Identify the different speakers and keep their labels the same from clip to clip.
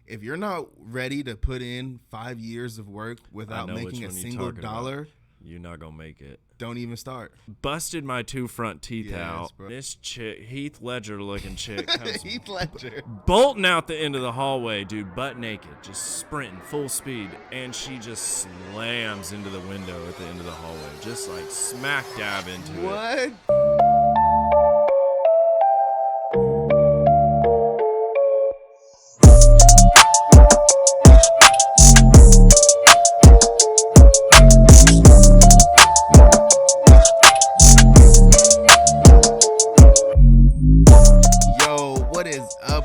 Speaker 1: if you're not ready to put in 5 years of work without making a single dollar,
Speaker 2: you're not gonna make it.
Speaker 1: Don't even start.
Speaker 2: Busted my 2 front teeth out.
Speaker 1: Bro.
Speaker 2: This chick, Heath Ledger looking chick, comes
Speaker 1: Heath Ledger,
Speaker 2: bolting out the end of the hallway, dude, butt naked, just sprinting full speed, and she just slams into the window at the end of the hallway, just like smack dab into it.
Speaker 1: What?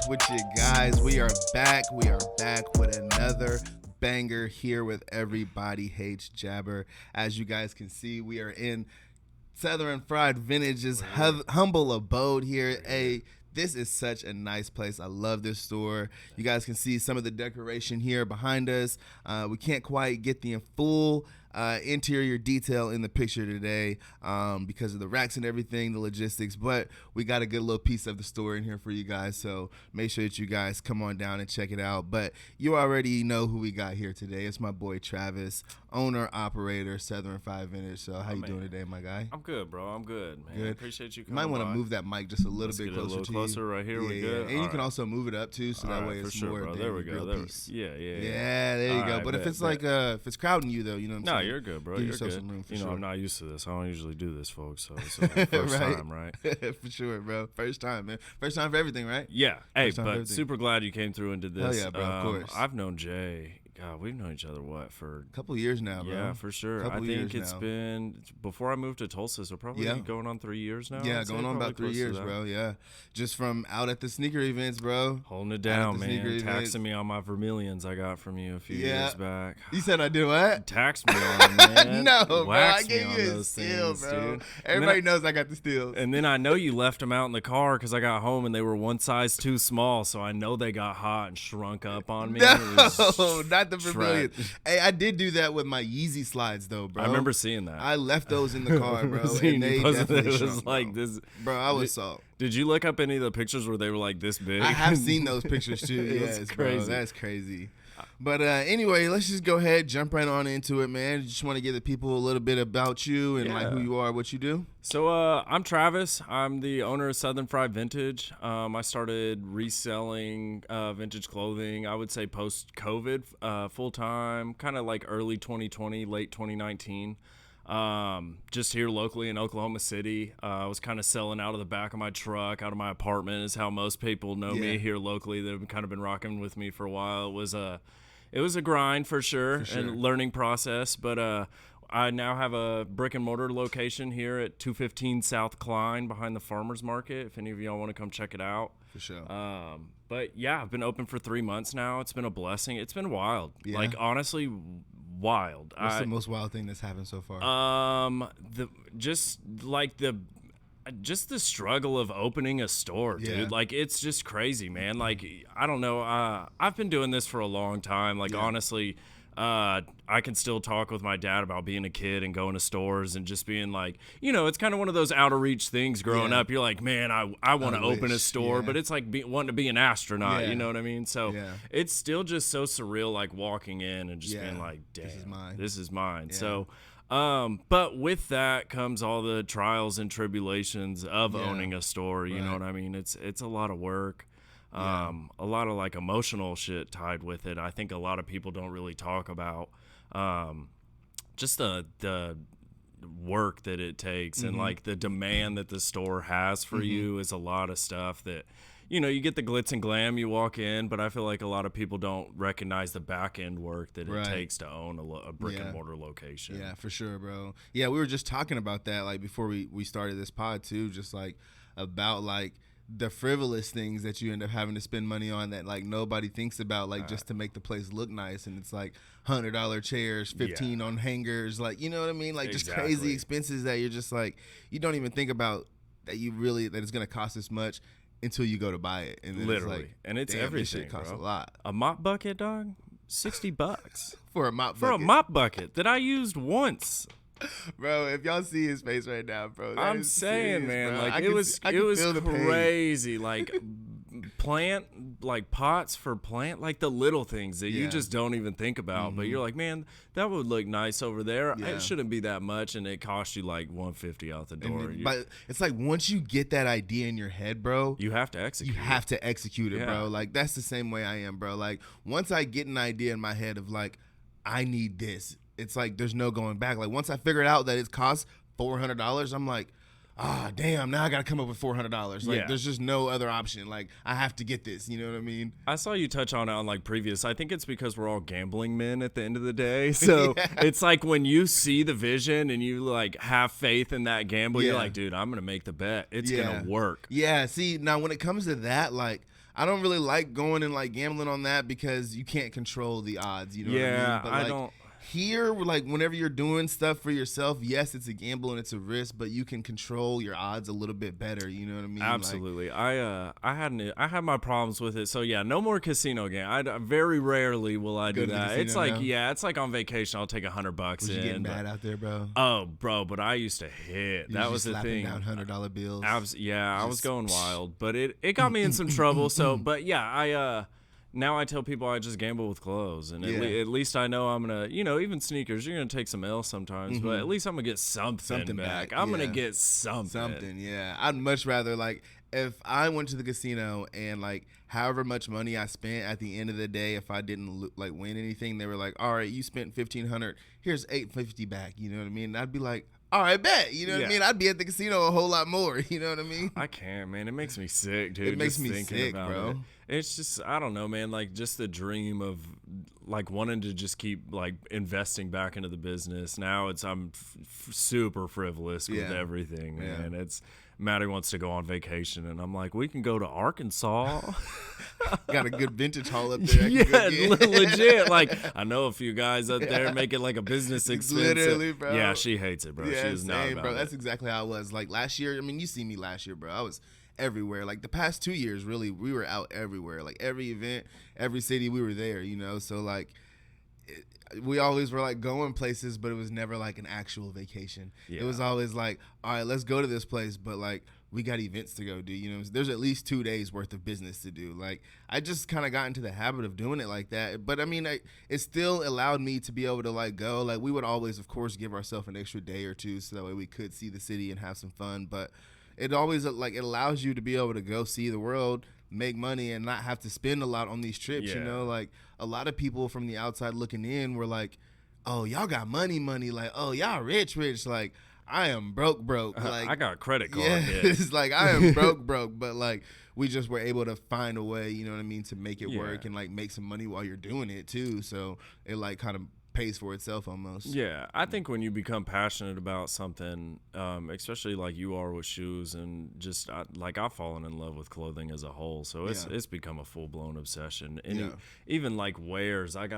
Speaker 1: With you guys, we are back with another banger here with Everybody Hates Jae. As you guys can see, we are in Southern Fried Vintage's humble abode here. This is such a nice place. I love this store. You guys can see some of the decoration here behind us. We can't quite get the full interior detail in the picture today because of the racks and everything, the logistics, but we got a good little piece of the store in here for you guys, so make sure that you guys come on down and check it out. But you already know who we got here today. It's my boy Travis, owner, operator, Southern Fried Vintage. So how you doing today, my guy?
Speaker 2: I'm good, bro. I'm good, man.
Speaker 1: Good.
Speaker 2: Appreciate you coming.
Speaker 1: You might want to move that mic just a little bit closer
Speaker 2: a little
Speaker 1: to
Speaker 2: closer
Speaker 1: you.
Speaker 2: Right here.
Speaker 1: Yeah,
Speaker 2: we good.
Speaker 1: And you can also move it up too, so that way it's more
Speaker 2: bro. There we go. Yeah,
Speaker 1: there you go. But if it's if it's crowding you though, you know what I'm saying?
Speaker 2: No, you're good, bro.
Speaker 1: Give
Speaker 2: You're
Speaker 1: yourself
Speaker 2: good.
Speaker 1: some room for
Speaker 2: sure.
Speaker 1: I'm
Speaker 2: not used to this. I don't usually do this, folks. So it's the first time, right?
Speaker 1: For sure, bro. First time, man. First time for everything, right?
Speaker 2: Yeah. Hey, but super glad you came through and did this.
Speaker 1: Hell yeah, bro. Of course.
Speaker 2: I've known Jay. God, we've known each other, for
Speaker 1: a couple years now, bro.
Speaker 2: Yeah, for sure. I think it's been, before I moved to Tulsa, so probably going on 3 years now.
Speaker 1: Yeah, going on about 3 years, bro. Yeah. Just from out at the sneaker events, bro.
Speaker 2: Holding it down, man. Taxing me on my Vermilions I got from you a few years back.
Speaker 1: You said I did what?
Speaker 2: Taxed me on them, man.
Speaker 1: No, bro. I
Speaker 2: gave
Speaker 1: you a steal, bro. Dude. Everybody knows I got the steals.
Speaker 2: And then I know you left them out in the car because I got home and they were one size too small, so I know they got hot and shrunk up on me.
Speaker 1: No, not the Vermilions. Hey, I did do that with my Yeezy slides, though, bro.
Speaker 2: I remember seeing that.
Speaker 1: I left those in the car, bro. And they definitely shrunk,
Speaker 2: like this.
Speaker 1: Bro, I was salt.
Speaker 2: Did you look up any of the pictures where they were like this big?
Speaker 1: I have seen those pictures too. Yes, crazy. Bro. That's crazy. But anyway, let's just go ahead, jump right on into it, man. Just want to give the people a little bit about you and like who you are, what you do.
Speaker 2: So I'm Travis. I'm the owner of Southern Fried Vintage. I started reselling vintage clothing, I would say post-COVID, full-time, kind of like early 2020, late 2019. Just here locally in Oklahoma City. I was kind of selling out of the back of my truck, out of my apartment is how most people know me here locally that have kind of been rocking with me for a while. It was a grind for sure. And learning process, but I now have a brick and mortar location here at 215 South Klein behind the Farmers Market, if any of y'all want to come check it out.
Speaker 1: For sure.
Speaker 2: But yeah, I've been open for 3 months now. It's been a blessing. It's been wild.
Speaker 1: Yeah.
Speaker 2: Like honestly wild.
Speaker 1: What's the most wild thing that's happened so far?
Speaker 2: Just the struggle of opening a store, dude. Like it's just crazy, man. Like I don't know. I've been doing this for a long time. Like honestly, I can still talk with my dad about being a kid and going to stores and just being like, it's kind of one of those out of reach things growing up. You're like, man, I want to open a store, but it's like wanting to be an astronaut. You know what I mean? So it's still just so surreal, like walking in and just being like, damn, this is mine.
Speaker 1: Yeah.
Speaker 2: So. But with that comes all the trials and tribulations of owning a store. You know what I mean? It's a lot of work. A lot of like emotional shit tied with it. I think a lot of people don't really talk about just the work that it takes and like the demand that the store has for you is a lot of stuff that you get the glitz and glam, you walk in, but I feel like a lot of people don't recognize the back end work that it takes to own a brick and mortar location.
Speaker 1: Yeah, for sure, bro. Yeah, we were just talking about that like before we started this pod too, just like about like the frivolous things that you end up having to spend money on that like nobody thinks about, like just to make the place look nice. And it's like $100 chairs, 15 on hangers, like, you know what I mean? Like just crazy expenses that you're just like, you don't even think about that it's going to cost this much until you go to buy it. And then
Speaker 2: literally.
Speaker 1: It's like,
Speaker 2: and it's
Speaker 1: damn,
Speaker 2: everything,
Speaker 1: this shit costs
Speaker 2: bro.
Speaker 1: a lot.
Speaker 2: A mop bucket, dog? $60
Speaker 1: for a mop bucket.
Speaker 2: For a mop bucket that I used once.
Speaker 1: Bro, if y'all see his face right now, bro,
Speaker 2: I'm saying,
Speaker 1: serious,
Speaker 2: man,
Speaker 1: bro.
Speaker 2: like it was crazy. Like plant like pots for plant, like the little things that you just don't even think about, but you're like, man, that would look nice over there. It shouldn't be that much, and it costs you like $150 out the door.
Speaker 1: But it's like once you get that idea in your head, bro,
Speaker 2: you have to execute.
Speaker 1: It, bro. Like that's the same way I am, bro. Like once I get an idea in my head of like I need this, it's like there's no going back. Like once I figured out that it costs $400, I'm like, damn, now I gotta come up with $400. Like there's just no other option. Like I have to get this, you know what I mean?
Speaker 2: I saw you touch on it on like previous. I think it's because we're all gambling men at the end of the day. So it's like when you see the vision and you like have faith in that gamble, you're like, dude, I'm gonna make the bet. It's gonna work.
Speaker 1: Yeah, see, now when it comes to that, like I don't really like going and like gambling on that because you can't control the odds, you know what I mean? But
Speaker 2: I
Speaker 1: like,
Speaker 2: don't.
Speaker 1: Here, like whenever you're doing stuff for yourself, yes, it's a gamble and it's a risk, but you can control your odds a little bit better. You know what I mean?
Speaker 2: Absolutely. Like, I had my problems with it. So yeah, no more casino game. I very rarely will I do that. It's like it's like on vacation. I'll take $100
Speaker 1: Was you getting mad out there, bro?
Speaker 2: Oh, bro, but I used to hit. That was the thing.
Speaker 1: Down $100 bills.
Speaker 2: I was going wild, but it got me in some trouble. So, but yeah, now I tell people I just gamble with clothes, and at least I know I'm gonna, even sneakers, you're gonna take some L sometimes, but at least I'm gonna get something back. I'm gonna get something.
Speaker 1: Yeah. I'd much rather like if I went to the casino and like however much money I spent at the end of the day, if I didn't like win anything, they were like, all right, you spent $1,500, here's $850 back. You know what I mean? And I'd be like, all right, bet. You know what I mean? I'd be at the casino a whole lot more. You know what I mean?
Speaker 2: I can't, man. It makes me sick, dude.
Speaker 1: It makes me sick, bro.
Speaker 2: It's just, I don't know, man. Like, just the dream of, like, wanting to just keep, like, investing back into the business. Now I'm super frivolous with everything, man. It's, Maddie wants to go on vacation, and I'm like, we can go to Arkansas.
Speaker 1: Got a good vintage haul up there.
Speaker 2: Legit. Like, I know a few guys up there make it like a business expense.
Speaker 1: Literally, bro.
Speaker 2: Yeah, she hates it, bro.
Speaker 1: Yeah,
Speaker 2: she is not about
Speaker 1: bro.
Speaker 2: it.
Speaker 1: That's exactly how I was. Like last year, I mean, you see me last year, bro. I was everywhere. Like the past 2 years, really, we were out everywhere. Like every event, every city, we were there. So like. We always were like going places, but it was never like an actual vacation. It was always like, all right, let's go to this place, but like we got events to go do. There's at least 2 days worth of business to do. Like I just kind of got into the habit of doing it like that. But I mean, it still allowed me to be able to like go. Like we would always, of course, give ourselves an extra day or two so that way we could see the city and have some fun. But it always like it allows you to be able to go see the world, make money, and not have to spend a lot on these trips. Like a lot of people from the outside looking in were like, oh, y'all got money, like, oh, y'all rich, like I am broke, like
Speaker 2: I got credit card
Speaker 1: it's like I am broke, but like we just were able to find a way, you know what I mean, to make it work and like make some money while you're doing it too, so it like kind of pays for itself almost.
Speaker 2: Yeah, I think when you become passionate about something, especially like you are with shoes, and just I've fallen in love with clothing as a whole, so it's become a full-blown obsession. And even like wares, I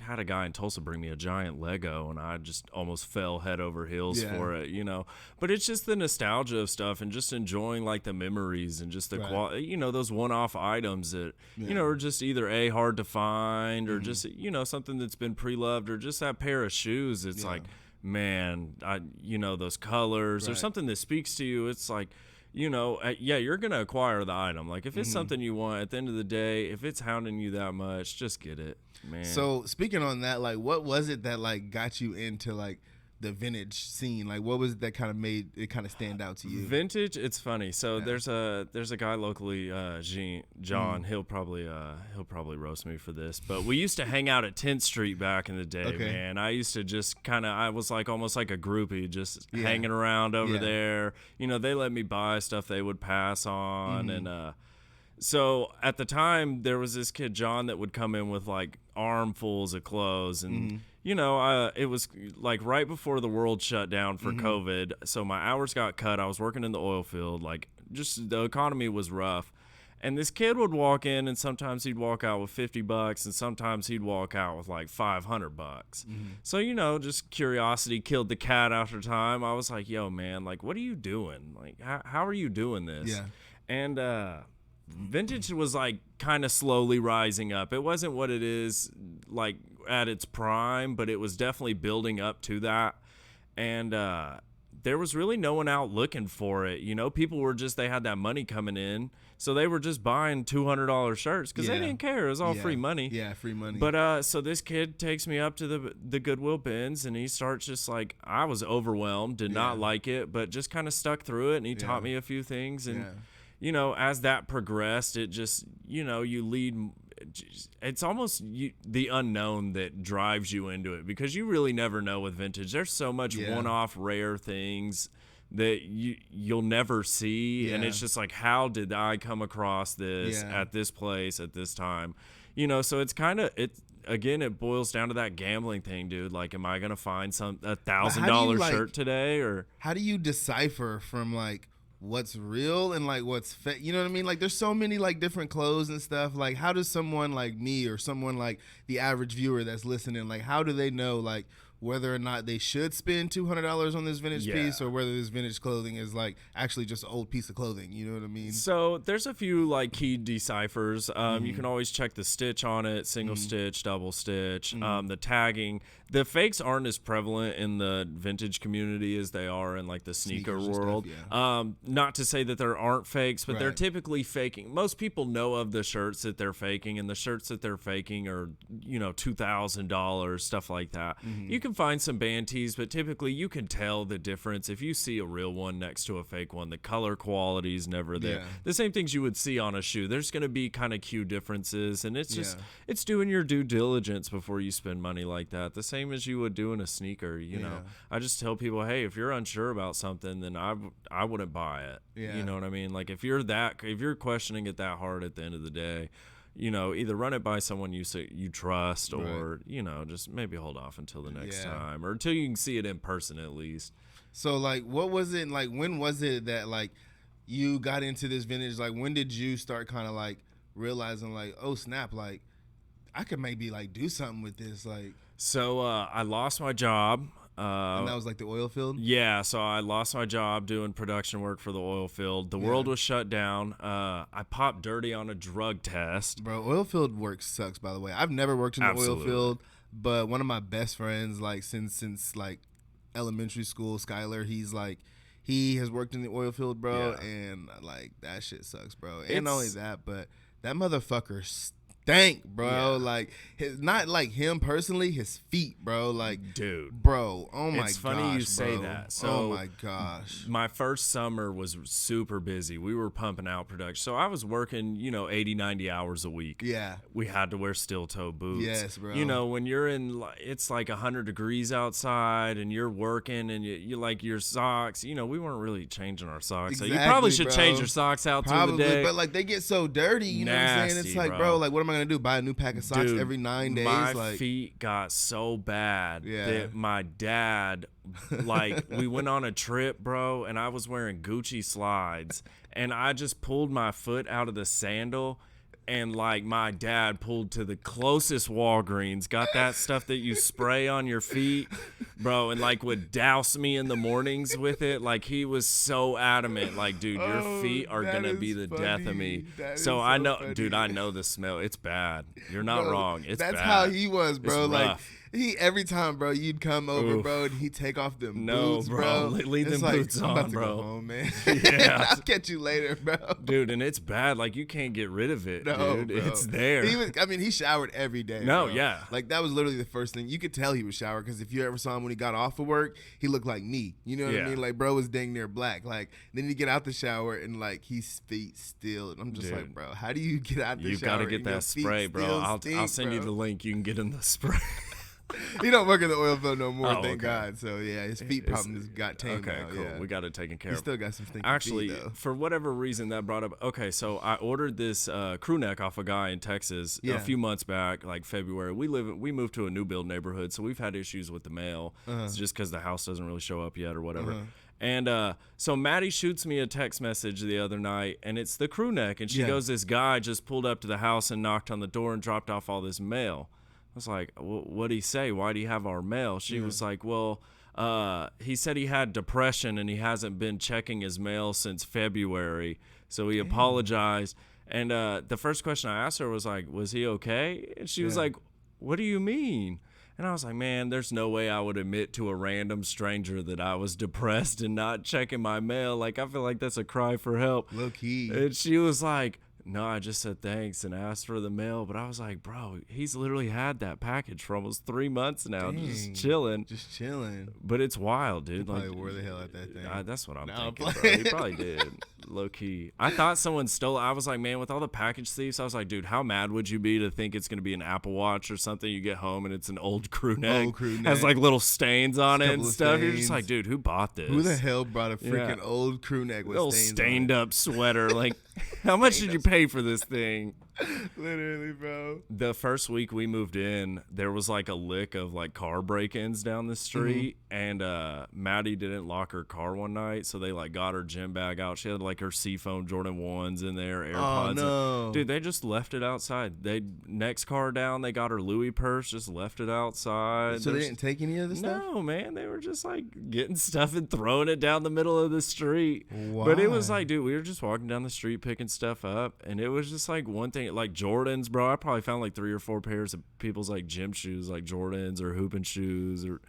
Speaker 2: had a guy in Tulsa bring me a giant Lego, and I just almost fell head over heels for it, but it's just the nostalgia of stuff and just enjoying like the memories and just the quality, those one-off items that are just either hard to find or just something that's been pre-loved, or just that pair of shoes. It's like, man, those colors or something that speaks to you. It's like, you're gonna acquire the item. Like if it's something you want, at the end of the day, if it's hounding you that much, just get it, man.
Speaker 1: So speaking on that, like what was it that like got you into like the vintage scene? Like what was it that kind of made it kind of stand out to you?
Speaker 2: Vintage, it's funny. So there's a guy locally, John. He'll probably roast me for this, but we used to hang out at 10th Street back in the day, man. I used to just I was like almost like a groupie, just hanging around over there. They let me buy stuff they would pass on, and so at the time there was this kid John that would come in with like armfuls of clothes, and it was like right before the world shut down for COVID, so my hours got cut. I was working in the oil field, like just the economy was rough, and this kid would walk in, and sometimes he'd walk out with $50, and sometimes he'd walk out with like $500. So just curiosity killed the cat after time. I was like, yo man, like what are you doing? Like how are you doing this? And vintage was like kind of slowly rising up. It wasn't what it is like at its prime, but it was definitely building up to that. And there was really no one out looking for it. People were just, they had that money coming in, so they were just buying $200 shirts because they didn't care. It was all free money.
Speaker 1: Yeah, free money.
Speaker 2: But so this kid takes me up to the Goodwill bins, and he starts just like, I was overwhelmed, did not like it, but just kind of stuck through it, and he taught me a few things. And as that progressed, it just, you lead. It's almost the unknown that drives you into it, because you really never know with vintage. There's so much one-off rare things that you'll never see, and it's just like, how did I come across this at this place at this time? So it's kind of again, it boils down to that gambling thing, dude. Like, am I gonna find a $1,000 shirt today, or
Speaker 1: how do you decipher from like what's real and like what's fake? You know what I mean? Like, there's so many like different clothes and stuff. Like, how does someone like me or someone like the average viewer that's listening, like, how do they know like whether or not they should spend $200 on this vintage piece, or whether this vintage clothing is like actually just an old piece of clothing? You know what I mean?
Speaker 2: So there's a few like key deciphers. You can always check the stitch on it, single stitch, double stitch, the tagging. The fakes aren't as prevalent in the vintage community as they are in like the sneaker world. Stuff, not to say that there aren't fakes, but they're typically faking. Most people know of the shirts that they're faking, and the shirts that they're faking are, $2,000, stuff like that. You can find some band tees, but typically you can tell the difference if you see a real one next to a fake one. The color quality is never there. The same things you would see on a shoe. There's going to be kind of cue differences, and it's just it's doing your due diligence before you spend money like that. The same as you would do in a sneaker. know, I just tell people, hey, if you're unsure about something, then I wouldn't buy it. You know what I mean? Like, if you're questioning it that hard at the end of the day, either run it by someone you trust, or, just maybe hold off until the next time, or until you can see it in person at least.
Speaker 1: So, like, what was it, like, when was it that, like, you got into this vintage? Like, when did you start kind of, like, realizing, like, oh, snap, like, I could maybe, like, do something with this, like?
Speaker 2: So, I lost my job.
Speaker 1: And that was like the oil field?
Speaker 2: Yeah, so I lost my job doing production work for the oil field. The world was shut down. I popped dirty on a drug test.
Speaker 1: Bro, oil field work sucks, by the way. I've never worked in the oil field, but one of my best friends, like, since like elementary school, Skylar, he has worked in the oil field, bro, and like, that shit sucks, bro. And not only that, but that motherfucker stank, bro. Like, not like him personally, his feet, bro. Like,
Speaker 2: dude,
Speaker 1: bro. Oh my gosh,
Speaker 2: it's funny you say that. So,
Speaker 1: oh my gosh,
Speaker 2: my first summer was super busy. We were pumping out production, so I was working 80, 90 hours a week.
Speaker 1: Yeah,
Speaker 2: we had to wear steel toe boots.
Speaker 1: Yes, bro.
Speaker 2: When you're in, it's like 100 degrees outside, and you're working, and you like your socks. We weren't really changing our socks,
Speaker 1: exactly,
Speaker 2: so you probably should
Speaker 1: bro.
Speaker 2: Change your socks out through the day.
Speaker 1: But like, they get so dirty, you know what I'm saying? It's like, bro, like, what am I gonna do? Buy a new pack of socks every 9 days?
Speaker 2: My feet got so bad that my dad, like, we went on a trip, bro, and I was wearing Gucci slides, and I just pulled my foot out of the sandal, and like, my dad pulled to the closest Walgreens, got that stuff that you spray on your feet, bro, and like would douse me in the mornings with it. Like, he was so adamant, like, dude, your feet are gonna be the death of me. So I know, dude, I know the smell. It's bad. You're not wrong. It's
Speaker 1: that's
Speaker 2: bad.
Speaker 1: How he was, bro.
Speaker 2: It's
Speaker 1: like,
Speaker 2: rough.
Speaker 1: Every time, bro, you'd come over, bro, and he'd take off them boots, bro.
Speaker 2: Leave them
Speaker 1: like,
Speaker 2: boots
Speaker 1: I'm about
Speaker 2: on,
Speaker 1: to
Speaker 2: bro.
Speaker 1: Go home, man.
Speaker 2: Yeah.
Speaker 1: I'll catch you later, bro.
Speaker 2: Dude, and it's bad. Like, you can't get rid of it, dude.
Speaker 1: Bro.
Speaker 2: It's there.
Speaker 1: He showered every day.
Speaker 2: No,
Speaker 1: bro.
Speaker 2: yeah.
Speaker 1: Like, that was literally the first thing. You could tell he was showered, because if you ever saw him when he got off of work, he looked like me. You know what I mean? Like, bro was dang near black. Like, then he'd get out the shower, and like, his feet still. And I'm just like, bro, how do you get out the shower?
Speaker 2: You gotta get that spray, bro. I'll send you the link. You can get in the spray.
Speaker 1: He don't work in the oil field no more, thank
Speaker 2: okay.
Speaker 1: God. So yeah, his feet problems got tamed.
Speaker 2: Okay,
Speaker 1: now,
Speaker 2: cool.
Speaker 1: Yeah.
Speaker 2: We got it taken care of.
Speaker 1: He still got some stinky
Speaker 2: Actually,
Speaker 1: feet, though.
Speaker 2: for whatever reason that brought up. Okay, so I ordered this crew neck off a guy in Texas a few months back, like February. We moved to a new build neighborhood, so we've had issues with the mail. It's just because the house doesn't really show up yet or whatever. And so Maddie shoots me a text message the other night, and it's the crew neck, and she goes, "This guy just pulled up to the house and knocked on the door and dropped off all this mail." I was like, what'd he say? Why'd he have our mail? She was like, well, he said he had depression and he hasn't been checking his mail since February. So he apologized. And the first question I asked her was like, was he okay? And she was like, what do you mean? And I was like, man, there's no way I would admit to a random stranger that I was depressed and not checking my mail. Like, I feel like that's a cry for help.
Speaker 1: Low key.
Speaker 2: And she was like, no, I just said thanks and asked for the mail. But I was like, bro, he's literally had that package for almost 3 months now,
Speaker 1: Dang.
Speaker 2: just chilling.
Speaker 1: Just chilling.
Speaker 2: But it's wild, dude.
Speaker 1: Probably
Speaker 2: Like,
Speaker 1: wore the hell out that thing.
Speaker 2: that's what I'm
Speaker 1: No,
Speaker 2: thinking, bro. He probably did. Low key. I thought someone stole it. I was like, man, with all the package thieves, I was like, dude, how mad would you be to think it's going to be an Apple Watch or something? You get home and it's an old crew neck.
Speaker 1: Old crew neck.
Speaker 2: Has like little stains on it and stuff. You're just
Speaker 1: stains.
Speaker 2: like, dude, who bought this?
Speaker 1: Who the hell brought a freaking old crew neck with
Speaker 2: little
Speaker 1: stains
Speaker 2: stained
Speaker 1: on it?
Speaker 2: up sweater? Like, how much did you pay for this thing?
Speaker 1: Literally, bro.
Speaker 2: The first week we moved in, there was like a lick of like car break-ins down the street, and Maddie didn't lock her car one night, so they like got her gym bag out. She had like her Seafoam Jordan 1s in there, AirPods.
Speaker 1: Oh no,
Speaker 2: Dude, they just left it outside. They next car down, they got her Louis purse, just left it outside.
Speaker 1: So they didn't take any of the stuff?
Speaker 2: No, man, they were just like getting stuff and throwing it down the middle of the street. But it was like, dude, we were just walking down the street picking stuff up, and it was just like one thing, like Jordans, bro. I probably found like 3 or 4 pairs of people's like gym shoes, like Jordans or hooping shoes, or.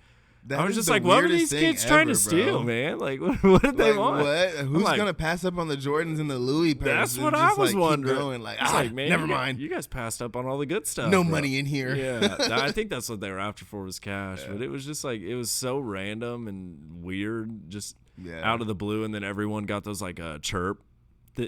Speaker 2: I was just like, what were these kids trying to steal, man? Like, what did they want?
Speaker 1: What? Who's going to pass up on the Jordans and the Louis pairs?
Speaker 2: That's what I was wondering.
Speaker 1: Going? Like,
Speaker 2: man,
Speaker 1: never mind.
Speaker 2: You guys passed up on all the good stuff.
Speaker 1: No money in here.
Speaker 2: Yeah, I think that's what they were after for was cash. Yeah. But it was just like, it was so random and weird, just out of the blue. And then everyone got those like chirp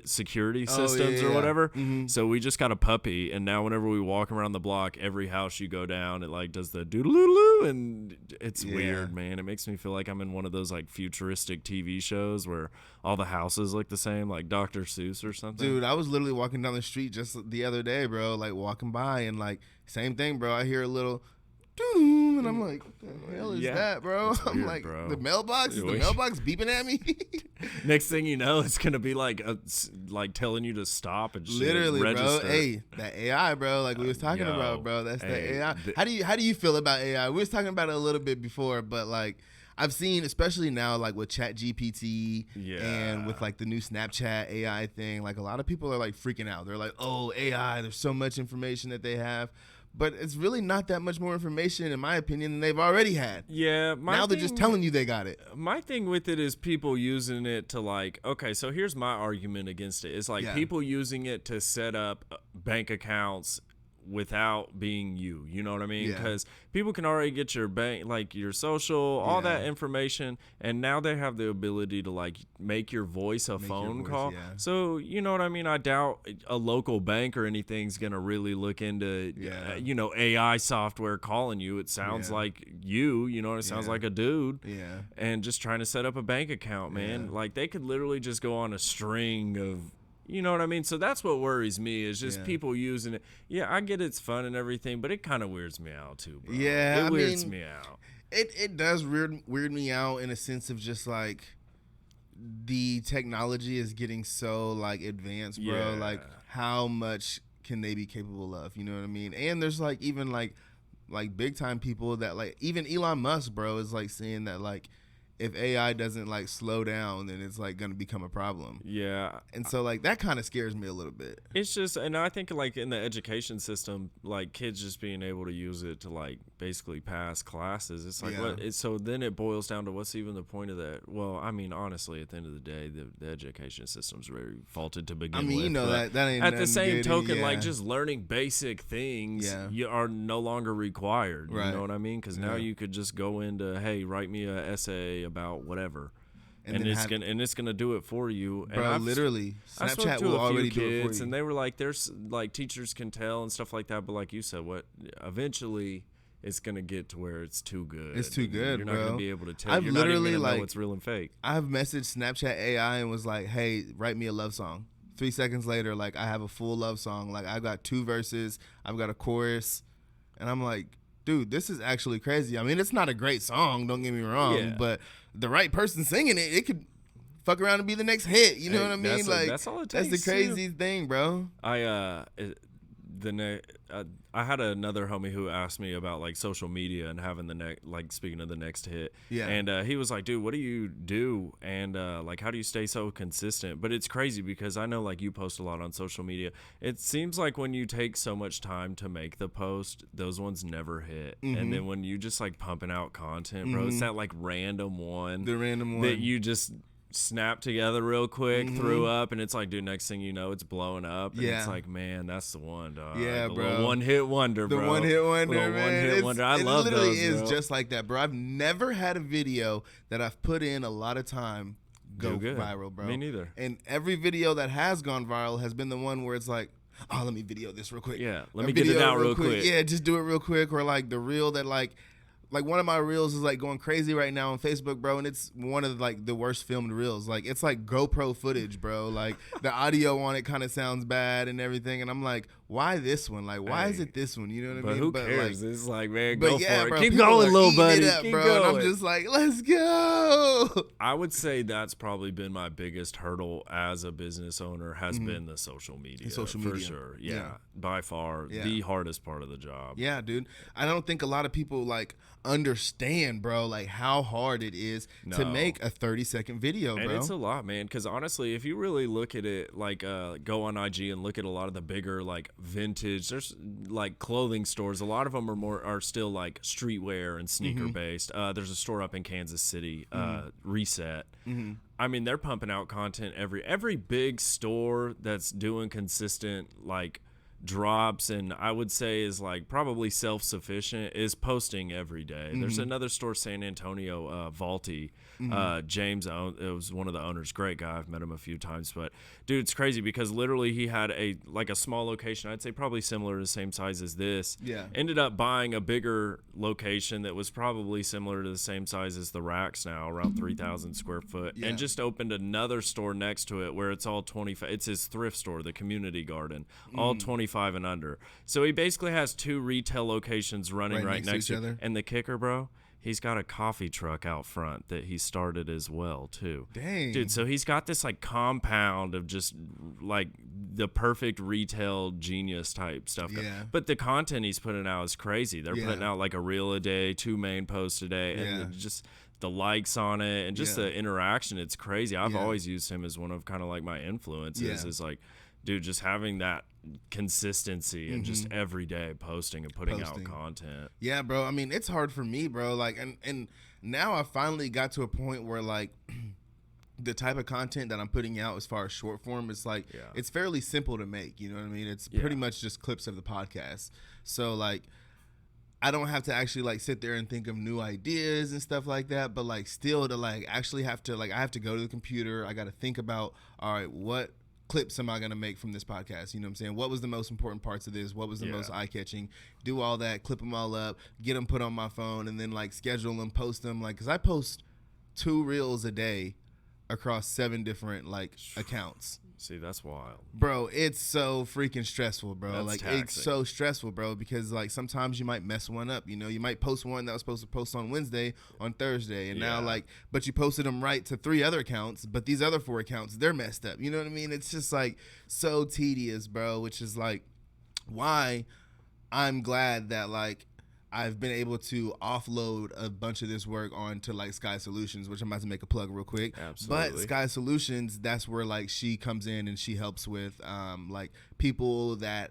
Speaker 2: security systems or whatever. So we just got a puppy, and now whenever we walk around the block, every house you go down, it like does the doodle-doo, and it's weird, man. It makes me feel like I'm in one of those like futuristic TV shows where all the houses look the same, like Dr. Seuss or something.
Speaker 1: Dude, I was literally walking down the street just the other day, bro, like walking by, and like same thing, bro. I hear a little doom, and I'm like, what the hell is that, bro? I'm weird, like, bro. The mailbox? Is the mailbox beeping at me?
Speaker 2: Next thing you know, it's gonna be like telling you to stop and shit.
Speaker 1: Literally,
Speaker 2: register.
Speaker 1: Bro. Hey, that AI, bro. Like we was talking about, bro. That's the AI. How do you feel about AI? We was talking about it a little bit before, but like I've seen, especially now, like with ChatGPT and with like the new Snapchat AI thing, like a lot of people are like freaking out. They're like, oh, AI. There's so much information that they have. But it's really not that much more information, in my opinion, than they've already had.
Speaker 2: Yeah.
Speaker 1: Now they're just telling you they got it.
Speaker 2: My thing with it is people using it to like, okay, so here's my argument against it. It's like people using it to set up bank accounts without being you know what I mean? Because people can already get your bank, like your social, all that information, and now they have the ability to like make your voice a phone call. So you know what I mean? I doubt a local bank or anything's gonna really look into you know, AI software calling you. It sounds like you know, it sounds like a dude, and just trying to set up a bank account, man. Like they could literally just go on a string of. You know what I mean? So that's what worries me is just people using it. Yeah, I get it's fun and everything, but it kind of weirds me out too, bro.
Speaker 1: Yeah,
Speaker 2: it weirds me out.
Speaker 1: It does weird me out in a sense of just like the technology is getting so like advanced, bro. Like how much can they be capable of? You know what I mean? And there's like even like big time people that like even Elon Musk, bro, is like saying that like if AI doesn't like slow down, then it's like gonna become a problem. Yeah. And so like that kind of scares me a little bit.
Speaker 2: It's just, and I think like in the education system, like kids just being able to use it to like basically pass classes. It's like so then it boils down to what's even the point of that? Well, I mean, honestly, at the end of the day, the education system's very faulted to begin with.
Speaker 1: I mean, you know that ain't
Speaker 2: at the same token, like just learning basic things you are no longer required. You know what I mean? Because now you could just go into, hey, write me an essay about whatever, and it's gonna do it for you.
Speaker 1: Bro,
Speaker 2: and
Speaker 1: literally, Snapchat will already do it for you.
Speaker 2: And they were like, "There's like teachers can tell and stuff like that." But like you said, eventually it's gonna get to where it's too good.
Speaker 1: It's too good.
Speaker 2: You're
Speaker 1: bro.
Speaker 2: not gonna be able to tell.
Speaker 1: I've literally
Speaker 2: know what's real and fake.
Speaker 1: I've messaged Snapchat AI and was like, "Hey, write me a love song." 3 seconds later, like I have a full love song. Like I got 2 verses, I've got a chorus, and I'm like, dude, this is actually crazy. I mean, it's not a great song, don't get me wrong, but the right person singing it, it could fuck around and be the next hit. You know what I mean?
Speaker 2: That's all it takes.
Speaker 1: That's the crazy thing, bro.
Speaker 2: I had another homie who asked me about like social media and having the next, like speaking of the next hit.
Speaker 1: Yeah.
Speaker 2: And he was like, dude, what do you do? And like, how do you stay so consistent? But it's crazy because I know like you post a lot on social media. It seems like when you take so much time to make the post, those ones never hit. And then when you just like pumping out content, bro, it's that like random one.
Speaker 1: The random one.
Speaker 2: That you just snap together real quick, threw up, and it's like, dude, next thing you know, it's blowing up, and it's like, man, that's the one, dog.
Speaker 1: Yeah,
Speaker 2: the
Speaker 1: bro.
Speaker 2: One-hit wonder,
Speaker 1: The
Speaker 2: bro.
Speaker 1: one-hit wonder, man.
Speaker 2: One-hit wonder. I love those,
Speaker 1: It literally is
Speaker 2: bro.
Speaker 1: just like that, bro. I've never had a video that I've put in a lot of time go viral, bro.
Speaker 2: Me neither.
Speaker 1: And every video that has gone viral has been the one where it's like, oh, let me video this real quick.
Speaker 2: Yeah, let me get it out real quick.
Speaker 1: Yeah, just do it real quick. Or like the reel that like one of my reels is like going crazy right now on Facebook, bro, and it's one of like the worst filmed reels. Like it's like GoPro footage, bro. Like the audio on it kind of sounds bad and everything, and I'm like, why this one? Like, why is it this one? You know what I mean?
Speaker 2: Who cares? It's like, man,
Speaker 1: but
Speaker 2: go
Speaker 1: yeah,
Speaker 2: for
Speaker 1: bro,
Speaker 2: it. Keep
Speaker 1: people
Speaker 2: going,
Speaker 1: are
Speaker 2: little
Speaker 1: eating
Speaker 2: buddy.
Speaker 1: it up,
Speaker 2: Keep
Speaker 1: bro.
Speaker 2: going.
Speaker 1: And I'm just like, let's go.
Speaker 2: I would say that's probably been my biggest hurdle as a business owner has been the social media.
Speaker 1: Social
Speaker 2: for
Speaker 1: media.
Speaker 2: sure. Yeah, by far the hardest part of the job.
Speaker 1: Yeah, dude. I don't think a lot of people like understand, bro, like how hard it is to make a 30-second video, bro.
Speaker 2: And it's a lot, man, because honestly, if you really look at it, like go on IG and look at a lot of the bigger like vintage, there's like clothing stores, a lot of them are still like streetwear and sneaker based. There's a store up in Kansas City, Reset. I mean, they're pumping out content every big store that's doing consistent like drops, and I would say is like probably self-sufficient, is posting every day. There's another store, San Antonio, Vaulty. James, it was one of the owners, great guy. I've met him a few times, but dude, it's crazy because literally he had a small location, I'd say probably similar to the same size as this.
Speaker 1: Yeah.
Speaker 2: Ended up buying a bigger location that was probably similar to the same size as the Racks now, around 3,000 square foot, and just opened another store next to it where it's all 25. It's his thrift store, the Community Garden, all 25 and under. So he basically has two retail locations running right next to each other. And the kicker, bro, he's got a coffee truck out front that he started as well, too.
Speaker 1: Dang.
Speaker 2: Dude, so he's got this, like, compound of just, like, the perfect retail genius type stuff.
Speaker 1: Yeah.
Speaker 2: But the content he's putting out is crazy. They're putting out, like, a reel a day, 2 main posts a day, and just the likes on it and just the interaction. It's crazy. I've always used him as one of kind of, like, my influences is, like, dude, just having that consistency and just every day posting and putting out content.
Speaker 1: Yeah, bro. I mean, it's hard for me, bro. Like, and now I finally got to a point where like the type of content that I'm putting out as far as short form, it's like it's fairly simple to make. You know what I mean? It's pretty much just clips of the podcast. So like, I don't have to actually like sit there and think of new ideas and stuff like that, but like still to like actually have to like, I have to go to the computer. I got to think about, all right, what clips am I going to make from this podcast? You know what I'm saying? What was the most important parts of this? What was the most eye-catching? Do all that, clip them all up, get them put on my phone, and then like schedule them, post them. Like, because I post 2 reels a day across 7 different like accounts.
Speaker 2: See, that's wild.
Speaker 1: Bro, it's so freaking stressful, bro.
Speaker 2: That's
Speaker 1: like
Speaker 2: taxing.
Speaker 1: It's so stressful, bro, because like sometimes you might mess one up. You know, you might post one that was supposed to post on Wednesday on Thursday, and now like, but you posted them right to 3 other accounts, but these other 4 accounts, they're messed up. You know what I mean? It's just like so tedious, bro, which is like why I'm glad that like I've been able to offload a bunch of this work onto like Sky Solutions, which I'm about to make a plug real quick.
Speaker 2: Absolutely.
Speaker 1: But Sky Solutions, that's where like she comes in and she helps with like people that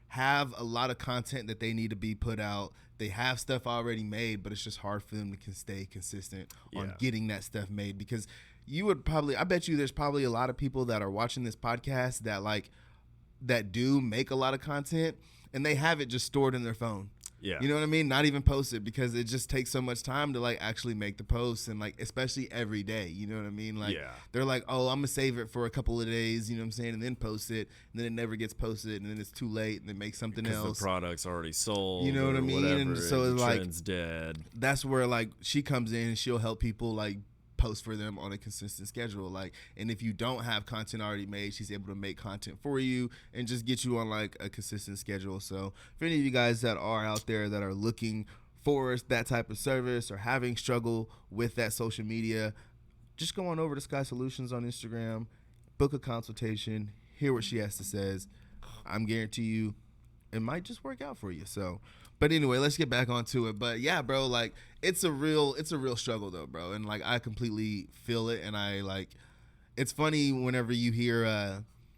Speaker 1: have a lot of content that they need to be put out. They have stuff already made, but it's just hard for them to stay consistent on getting that stuff made, because you would probably, I bet you there's probably a lot of people that are watching this podcast that like that do make a lot of content and they have it just stored in their phone.
Speaker 2: Yeah.
Speaker 1: You know what I mean? Not even post it, because it just takes so much time to like actually make the posts, and like especially every day. You know what I mean? Like they're like, oh, I'm gonna save it for a couple of days, you know what I'm saying, and then post it, and then it never gets posted, and then it's too late, and then make something else.
Speaker 2: The product's already sold.
Speaker 1: You know what I mean?
Speaker 2: Whatever,
Speaker 1: and so it's
Speaker 2: the
Speaker 1: like
Speaker 2: trend's dead.
Speaker 1: That's where like she comes in and she'll help people like post for them on a consistent schedule. Like, and if you don't have content already made, she's able to make content for you and just get you on like a consistent schedule. So if any of you guys that are out there that are looking for that type of service or having struggle with that social media, just go on over to Sky Solutions on Instagram, book a consultation, hear what she has to say. I'm guarantee you it might just work out for you. So, but anyway, let's get back onto it. But yeah, bro, like it's a real struggle though, bro. And like I completely feel it, and I like. It's funny whenever you hear,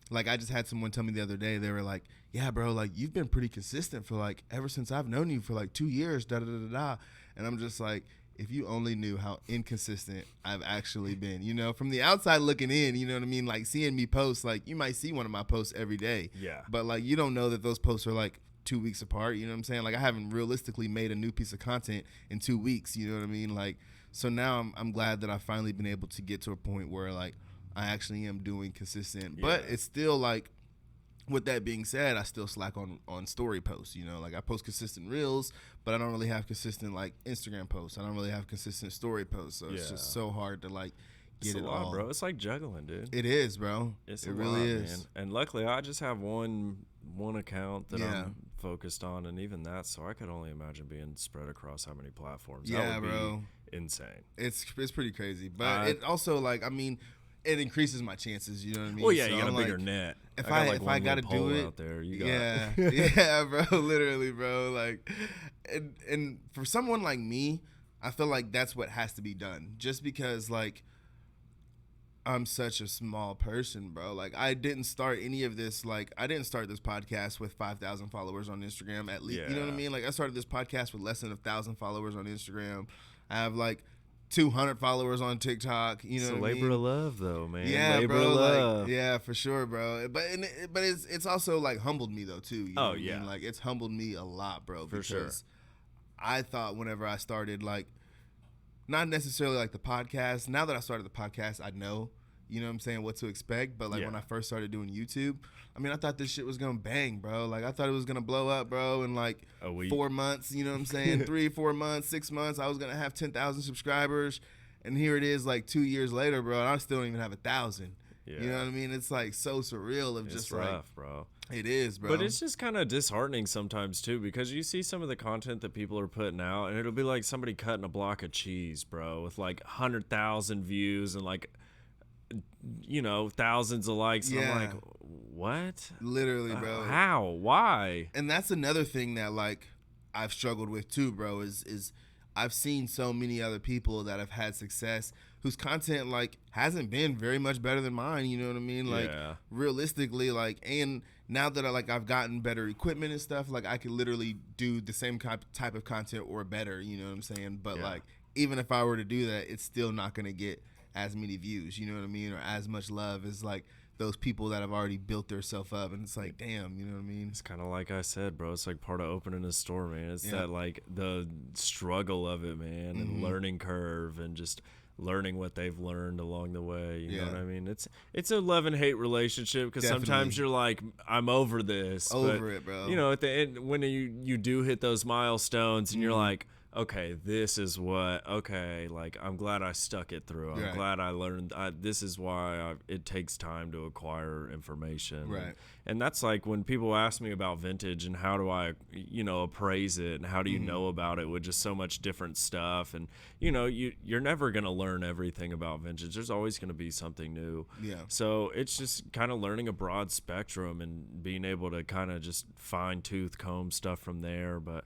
Speaker 1: like I just had someone tell me the other day, they were like, yeah, bro, like you've been pretty consistent for like ever since I've known you for like 2 years, da da da da da. And I'm just like, if you only knew how inconsistent I've actually been, you know, from the outside looking in, you know what I mean? Like seeing me post, like you might see one of my posts every day.
Speaker 2: Yeah.
Speaker 1: But like you don't know that those posts are like 2 weeks apart, you know what I'm saying? Like I haven't realistically made a new piece of content in 2 weeks, you know what I mean? Like, so now I'm glad that I've finally been able to get to a point where like I actually am doing consistent, but it's still like, with that being said, I still slack on story posts, you know, like I post consistent reels, but I don't really have consistent like Instagram posts. I don't really have consistent story posts. So it's just so hard to like get
Speaker 2: it's
Speaker 1: it
Speaker 2: a lot,
Speaker 1: all.
Speaker 2: bro. It's like juggling, dude.
Speaker 1: It is, bro.
Speaker 2: It
Speaker 1: really is.
Speaker 2: Man. And luckily I just have one account that I'm focused on, and even that, so I could only imagine being spread across how many platforms.
Speaker 1: Yeah,
Speaker 2: that would
Speaker 1: bro.
Speaker 2: Be insane.
Speaker 1: It's pretty crazy. But it also like, I mean, it increases my chances, you know what I mean?
Speaker 2: Well, yeah,
Speaker 1: so
Speaker 2: you got
Speaker 1: I'm
Speaker 2: a bigger
Speaker 1: like,
Speaker 2: net.
Speaker 1: If I got to do it
Speaker 2: out there, you got
Speaker 1: yeah, bro, literally, bro. Like, and for someone like me, I feel like that's what has to be done. Just because, like, I'm such a small person, bro. Like, I didn't start any of this. Like, I didn't start this podcast with 5,000 followers on Instagram. At least, you know what I mean? Like, I started this podcast with less than 1,000 followers on Instagram. I have like 200 followers on TikTok. You know,
Speaker 2: it's a
Speaker 1: what I
Speaker 2: labor
Speaker 1: mean?
Speaker 2: of love, though, man.
Speaker 1: Yeah,
Speaker 2: labor
Speaker 1: bro.
Speaker 2: of love.
Speaker 1: Like, yeah, for sure, bro. But it's also like humbled me though too. You know what I mean? Like it's humbled me a lot, bro.
Speaker 2: For
Speaker 1: because
Speaker 2: sure.
Speaker 1: I thought whenever I started, like, not necessarily like the podcast. Now that I started the podcast, I know. You know what I'm saying, what to expect. But like when I first started doing YouTube, I mean, I thought this shit was gonna bang, bro. Like I thought it was gonna blow up, bro, in like
Speaker 2: a week.
Speaker 1: 4 months, you know what I'm saying? 3, 4 months, 6 months, I was gonna have 10,000 subscribers. And here it is like 2 years later, bro, and I still don't even have 1,000. Yeah. You know what I mean? It's like so surreal of
Speaker 2: it's
Speaker 1: just
Speaker 2: rough,
Speaker 1: like,
Speaker 2: bro.
Speaker 1: It is, bro.
Speaker 2: But it's just kind of disheartening sometimes too, because you see some of the content that people are putting out, and it'll be like somebody cutting a block of cheese, bro, with like 100,000 views and like, you know, thousands of likes. And I'm like, what?
Speaker 1: Literally, bro.
Speaker 2: How? Why?
Speaker 1: And that's another thing that like I've struggled with too, bro, is I've seen so many other people that have had success whose content like hasn't been very much better than mine, you know what I mean? Like realistically, like, and now that I've gotten better equipment and stuff, like I could literally do the same type of content or better, you know what I'm saying? But like even if I were to do that, it's still not going to get as many views, you know what I mean? Or as much love as like those people that have already built their self up. And it's like, damn, you know what I mean?
Speaker 2: It's kind of like I said, bro. It's like part of opening a store, man. It's that like the struggle of it, man, and learning curve and just learning what they've learned along the way. You know what I mean? It's a love and hate relationship, because sometimes you're like, I'm over this.
Speaker 1: Over it, bro.
Speaker 2: You know, at the end, when you do hit those milestones and you're like, okay, this is like, I'm glad I stuck it through. I'm glad I learned. This is why it takes time to acquire information.
Speaker 1: Right.
Speaker 2: And that's like when people ask me about vintage and how do I, you know, appraise it and how do you know about it with just so much different stuff. And, you know, you're never going to learn everything about vintage. There's always going to be something new.
Speaker 1: Yeah.
Speaker 2: So it's just kind of learning a broad spectrum and being able to kind of just fine tooth comb stuff from there. But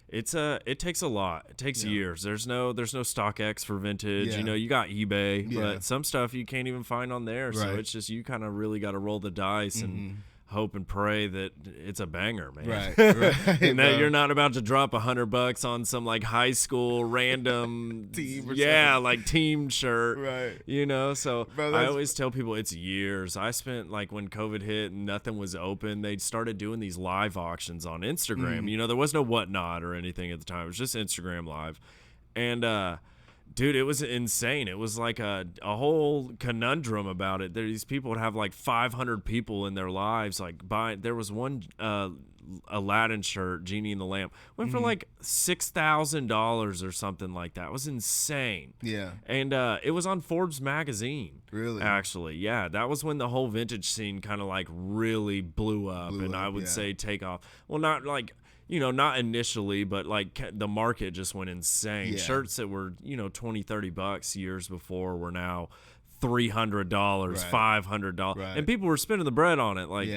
Speaker 2: it takes a lot. It takes years. There's no StockX for vintage. You know, you got eBay, but some stuff you can't even find on there. So it's just, you kind of really got to roll the dice and hope and pray that it's a banger, man.
Speaker 1: Right.
Speaker 2: And that you're not about to drop $100 on some like high school random
Speaker 1: team or
Speaker 2: like team shirt.
Speaker 1: Right.
Speaker 2: You know, so I always tell people it's years. I spent like when COVID hit and nothing was open, they started doing these live auctions on Instagram. You know, there was no Whatnot or anything at the time. It was just Instagram Live. And dude, it was insane. It was like a whole conundrum about it. These people would have like 500 people in their lives like buying. There was one Aladdin shirt, Genie and the Lamp, went for like $6,000 or something like that. It was insane.
Speaker 1: Yeah.
Speaker 2: And it was on Forbes magazine.
Speaker 1: Really?
Speaker 2: Actually, yeah. That was when the whole vintage scene kind of like really blew up, I would say take off. Well, not like, you know, not initially, but like the market just went insane. Shirts that were, you know, $20-$30 years before were now $300, $500,
Speaker 1: Right.
Speaker 2: and people were spending the bread on it like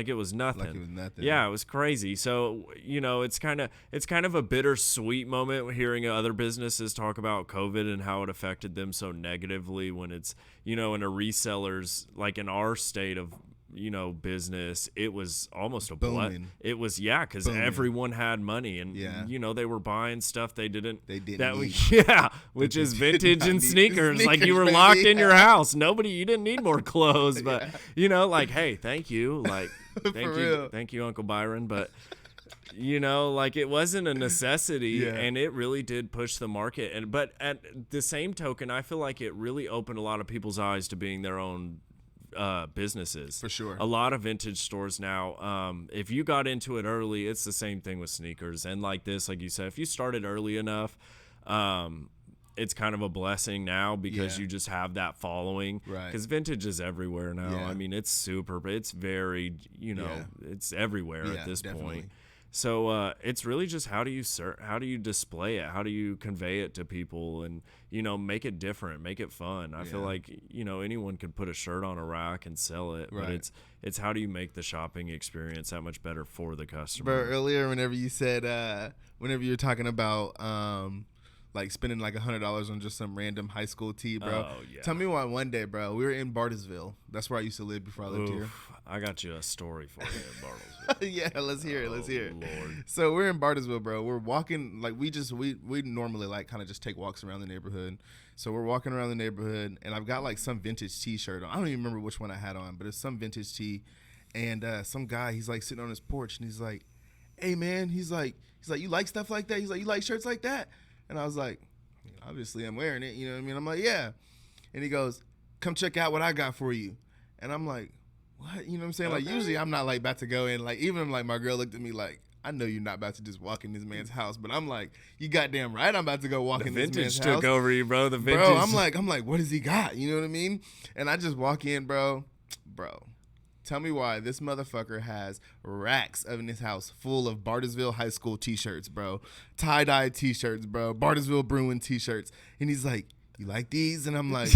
Speaker 2: it was nothing.
Speaker 1: Like it was nothing.
Speaker 2: Yeah, it was crazy. So it's kind of a bittersweet moment hearing other businesses talk about COVID and how it affected them so negatively when it's in a reseller's, like in our state of business, it was almost a
Speaker 1: booming.
Speaker 2: It was because everyone had money and they were buying stuff they didn't need. Which is vintage and sneakers. Like you were locked in your house. You didn't need more clothes, but like, hey, thank you, like thank you, Uncle Byron, but like it wasn't a necessity, and it really did push the market. But at the same token, I feel like it really opened a lot of people's eyes to being their own businesses.
Speaker 1: For sure.
Speaker 2: A lot of vintage stores now, if you got into it early, it's the same thing with sneakers. And like you said, if you started early enough, it's kind of a blessing now because you just have that following. Right. Because vintage is everywhere now. Yeah. I mean, it's very, it's everywhere at this point. So it's really just how do you display it? How do you convey it to people and, make it different, make it fun? I feel like, anyone could put a shirt on a rack and sell it, but it's how do you make the shopping experience that much better for the customer?
Speaker 1: Bro, earlier, whenever you said, whenever you were talking about, like spending like $100 on just some random high school tee, bro. Oh, yeah. Tell me why one day, bro, we were in Bartlesville. That's where I used to live before I lived here.
Speaker 2: I got you a story for you in Bartlesville.
Speaker 1: Yeah, let's hear it. Let's hear it.
Speaker 2: Lord.
Speaker 1: So we're in Bartlesville, bro. We're walking, like we normally like kind of just take walks around the neighborhood. So we're walking around the neighborhood, and I've got like some vintage T-shirt on. I don't even remember which one I had on, but it's some vintage tee. And some guy, he's like sitting on his porch, and he's like, "Hey man," he's like, "You like stuff like that?" He's like, "You like shirts like that?" And I was like, obviously I'm wearing it, you know what I mean? I'm like, yeah. And he goes, "Come check out what I got for you." And I'm like, what? You know what I'm saying? Okay. Like usually I'm not like about to go in, like even like my girl looked at me like, I know you're not about to just walk in this man's house, but I'm like, you goddamn right I'm about to go walk in this man's house.
Speaker 2: The vintage took over you, bro. The vintage.
Speaker 1: Bro, I'm like, what does he got? You know what I mean? And I just walk in, bro. Tell me why this motherfucker has racks in his house full of Bartlesville High School T-shirts, bro. Tie-dye T-shirts, bro. Bartlesville Bruin T-shirts. And he's like, "You like these?" And I'm like...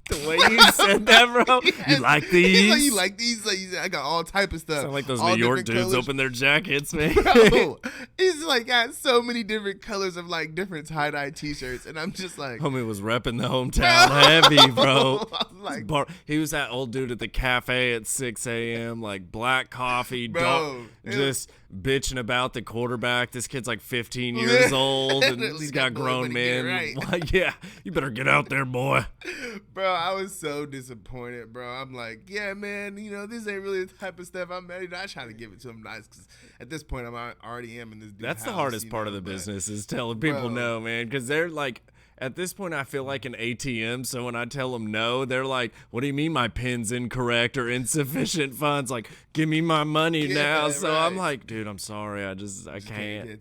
Speaker 2: The way you said that, bro. Yes. You like these?
Speaker 1: He's like, "You like these?" Like, I got all type of stuff.
Speaker 2: Sound like those New York dudes colors. Open their jackets, man.
Speaker 1: Bro, he's like got so many different colors of like different tie-dye T-shirts, and I'm just like,
Speaker 2: homie was repping the hometown heavy, bro. Like, he was that old dude at the cafe at 6 a.m. like black coffee,
Speaker 1: bro,
Speaker 2: just bitching about the quarterback. This kid's like 15 years old, and he's got grown men. Right. Like, yeah, you better get out there, boy.
Speaker 1: Bro, I was so disappointed, bro. I'm like, yeah, man, this ain't really the type of stuff I'm ready to. I try to give it to him nice because at this point I already am in this dude's
Speaker 2: That's
Speaker 1: house,
Speaker 2: the hardest part of the business is telling people no, man, because they're like, at this point, I feel like an ATM. So when I tell them no, they're like, "What do you mean my pin's incorrect or insufficient funds? Like, give me my money now." So I'm like, "Dude, I'm sorry. I can't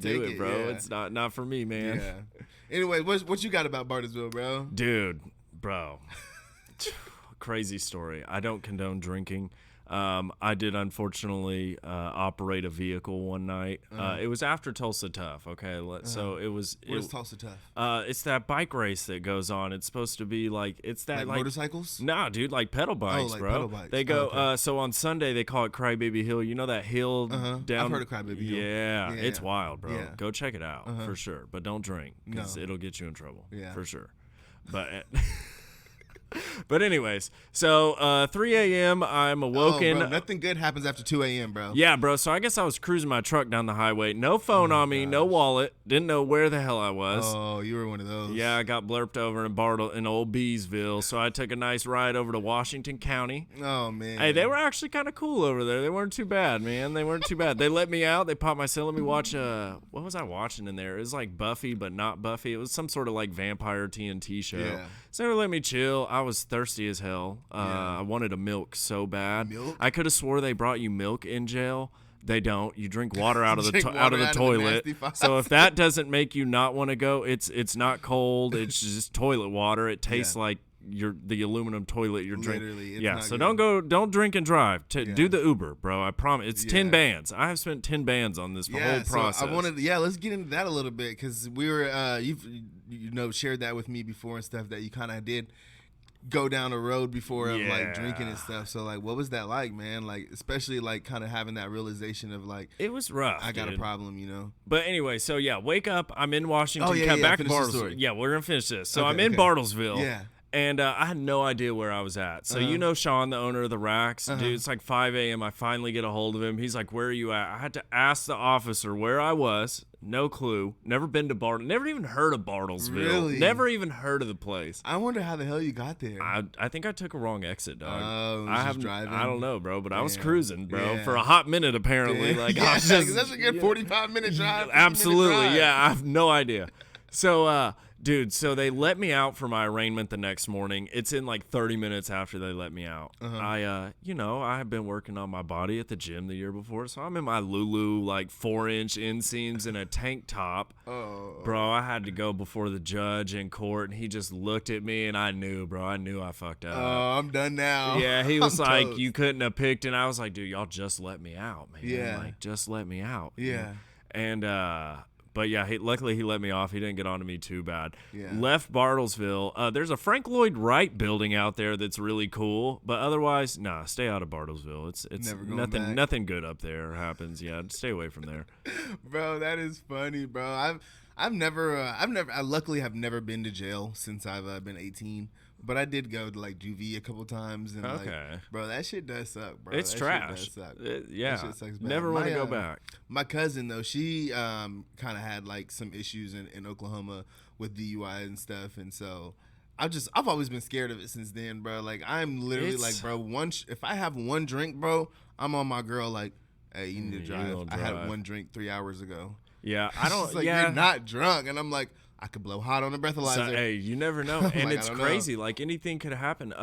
Speaker 2: do it, bro. Yeah. It's not for me, man."
Speaker 1: Yeah. Anyway, what you got about Bartlesville, bro?
Speaker 2: Dude, bro, crazy story. I don't condone drinking. I did unfortunately operate a vehicle one night. It was after Tulsa Tough. Okay, so it was.
Speaker 1: What is Tulsa Tough?
Speaker 2: It's that bike race that goes on. It's supposed to be like like
Speaker 1: motorcycles.
Speaker 2: Nah, dude, like pedal bikes, bro.
Speaker 1: Pedal bikes.
Speaker 2: They go. So on Sunday they call it Crybaby Hill. You know that hill down.
Speaker 1: I've heard of Crybaby Hill.
Speaker 2: Yeah, it's wild, bro. Yeah. Go check it out for sure, but don't drink because it'll get you in trouble.
Speaker 1: Yeah,
Speaker 2: for sure. But. But anyways, so 3 a.m. I'm awoken.
Speaker 1: Oh, bro, nothing good happens after 2 a.m., bro.
Speaker 2: Yeah, bro. So I guess I was cruising my truck down the highway. No phone on me, no wallet. Didn't know where the hell I was.
Speaker 1: Oh, you were one of those.
Speaker 2: Yeah, I got blurped over in old Beesville. So I took a nice ride over to Washington County.
Speaker 1: Oh, man.
Speaker 2: Hey, they were actually kind of cool over there. They weren't too bad, man. They weren't too bad. They let me out. They popped my cell. Let me watch, what was I watching in there? It was like Buffy, but not Buffy. It was some sort of like vampire TNT show. Yeah. So they let me chill. I was thirsty as hell. I wanted a milk so bad.
Speaker 1: Milk?
Speaker 2: I could have swore they brought you milk in jail. They don't. You drink water out of the toilet. So if that doesn't make you not want to go, it's not cold. It's just toilet water. It tastes like the aluminum toilet you're drinking.
Speaker 1: Literally,
Speaker 2: yeah. So good. don't drink and drive. Do the Uber, bro. I promise. It's 10 bands. I have spent 10 bands on this whole process.
Speaker 1: So let's get into that a little bit because we were you've shared that with me before and stuff that you kind of did go down a road before of like drinking and
Speaker 2: Yeah.
Speaker 1: stuff. So like, what was that like, man? Like, especially like kind of having that realization of like,
Speaker 2: It was rough.
Speaker 1: I got
Speaker 2: dude.
Speaker 1: a problem, you know?
Speaker 2: But anyway, so yeah, wake up. I'm in Washington.
Speaker 1: Oh, yeah,
Speaker 2: back to
Speaker 1: finish the
Speaker 2: Bartlesville.
Speaker 1: story.
Speaker 2: Yeah, we're gonna finish this. So
Speaker 1: Okay,
Speaker 2: I'm in
Speaker 1: okay.
Speaker 2: Bartlesville.
Speaker 1: Yeah.
Speaker 2: And I had no idea where I was at. So you know Sean, the owner of the Racks, dude. It's like 5 a.m. I finally get a hold of him. He's like, "Where are you at?" I had to ask the officer where I was. No clue. Never been to Never even heard of Bartlesville.
Speaker 1: Really?
Speaker 2: Never even heard of the place.
Speaker 1: I wonder how the hell you got there.
Speaker 2: I think I took a wrong exit, dog.
Speaker 1: Oh,
Speaker 2: I
Speaker 1: just driving?
Speaker 2: I don't know, bro, but I was
Speaker 1: Damn.
Speaker 2: cruising, bro,
Speaker 1: Yeah.
Speaker 2: for a hot minute apparently. Like
Speaker 1: yeah,
Speaker 2: I was just,
Speaker 1: that's a good 45-minute drive. 50-minute
Speaker 2: absolutely,
Speaker 1: drive.
Speaker 2: yeah. I have no idea. So, dude, so they let me out for my arraignment the next morning. It's in like 30 minutes after they let me out. I have been working on my body at the gym the year before, so I'm in my Lulu like 4-inch inseams and a tank top.
Speaker 1: Oh.
Speaker 2: Bro, I had to go before the judge in court, and he just looked at me, and I knew, bro. I knew I fucked up.
Speaker 1: Oh, I'm done now.
Speaker 2: Yeah, he was
Speaker 1: I'm
Speaker 2: like,
Speaker 1: toast.
Speaker 2: you couldn't have picked, and I was like, dude, y'all just let me out, man.
Speaker 1: Yeah.
Speaker 2: Like, just let me out.
Speaker 1: Yeah.
Speaker 2: And, but yeah, luckily he let me off. He didn't get on to me too bad.
Speaker 1: Yeah.
Speaker 2: Left Bartlesville. There's a Frank Lloyd Wright building out there that's really cool, but otherwise, nah, stay out of Bartlesville. It's
Speaker 1: Never going
Speaker 2: nothing
Speaker 1: back.
Speaker 2: nothing good up there happens. Yeah, stay away from there.
Speaker 1: Bro, that is funny, bro. I luckily have never been to jail since I've been 18. But I did go to like juvie a couple times, and like,
Speaker 2: Okay.
Speaker 1: bro, that shit does suck, bro.
Speaker 2: It's
Speaker 1: that
Speaker 2: trash.
Speaker 1: Shit does suck.
Speaker 2: Yeah,
Speaker 1: That shit sucks bad.
Speaker 2: never want to go back.
Speaker 1: My cousin though, she kind of had like some issues in Oklahoma with DUI and stuff, and so I've always been scared of it since then, bro. Like I'm literally
Speaker 2: It's-
Speaker 1: like, bro, if I have one drink, bro, I'm on my girl like, hey, you need to
Speaker 2: You
Speaker 1: drive.
Speaker 2: don't
Speaker 1: I had
Speaker 2: drive.
Speaker 1: one drink 3 hours ago.
Speaker 2: Yeah, I don't.
Speaker 1: She's like,
Speaker 2: yeah,
Speaker 1: you're not drunk, and I'm like, I could blow hot on a breathalyzer.
Speaker 2: So, hey, you never know,
Speaker 1: I'm
Speaker 2: and
Speaker 1: like,
Speaker 2: it's
Speaker 1: I don't
Speaker 2: crazy. Like anything could happen.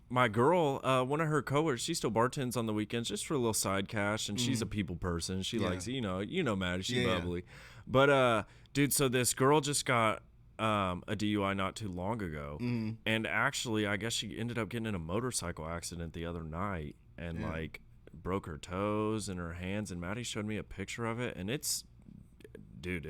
Speaker 2: My girl, one of her coworkers, she still bartends on the weekends just for a little side cash, and she's a people person. She
Speaker 1: Yeah.
Speaker 2: likes, Maddie, she's
Speaker 1: Yeah.
Speaker 2: bubbly. But dude, so this girl just got a DUI not too long ago, and actually, I guess she ended up getting in a motorcycle accident the other night, and
Speaker 1: Yeah.
Speaker 2: like broke her toes and her hands. And Maddie showed me a picture of it, and dude,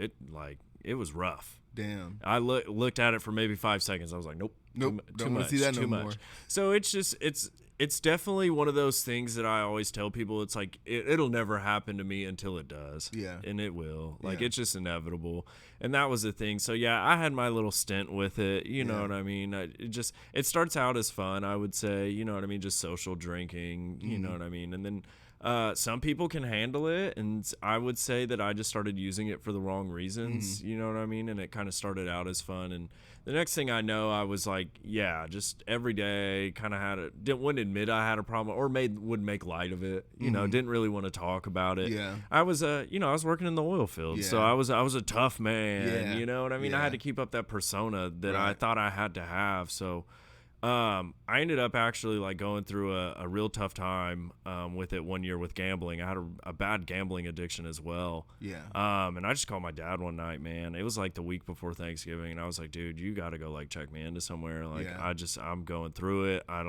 Speaker 2: it was rough.
Speaker 1: Damn.
Speaker 2: I looked at it for maybe 5 seconds. I was like, nope.
Speaker 1: Nope,
Speaker 2: Too
Speaker 1: don't wanna
Speaker 2: much.
Speaker 1: see that
Speaker 2: too
Speaker 1: no
Speaker 2: much.
Speaker 1: more.
Speaker 2: So it's definitely one of those things that I always tell people. It's like it'll never happen to me until it does.
Speaker 1: Yeah.
Speaker 2: And it will. Like
Speaker 1: Yeah.
Speaker 2: it's just inevitable. And that was the thing. So yeah, I had my little stint with it. You know
Speaker 1: Yeah.
Speaker 2: what I mean? It starts out as fun, I would say. You know what I mean? Just social drinking. You know what I mean? And then some people can handle it, and I would say that I just started using it for the wrong reasons. You know what I mean? And it kind of started out as fun, and the next thing I know, I was like, yeah, just every day, kind of wouldn't admit I had a problem, or would make light of it. You know, didn't really want to talk about it.
Speaker 1: Yeah.
Speaker 2: I was I was working in the oil field, so
Speaker 1: Yeah.
Speaker 2: I was a tough man.
Speaker 1: Yeah.
Speaker 2: You know what I mean? I
Speaker 1: Yeah.
Speaker 2: had to keep up that persona that I
Speaker 1: Right.
Speaker 2: thought I had to have. So. I ended up actually like going through a real tough time with it one year with gambling. I had a bad gambling addiction as well.
Speaker 1: Yeah.
Speaker 2: And I just called my dad one night, man. It was like the week before Thanksgiving, and I was like, dude, you got to go like check me into somewhere. Like
Speaker 1: Yeah.
Speaker 2: I'm going through it. I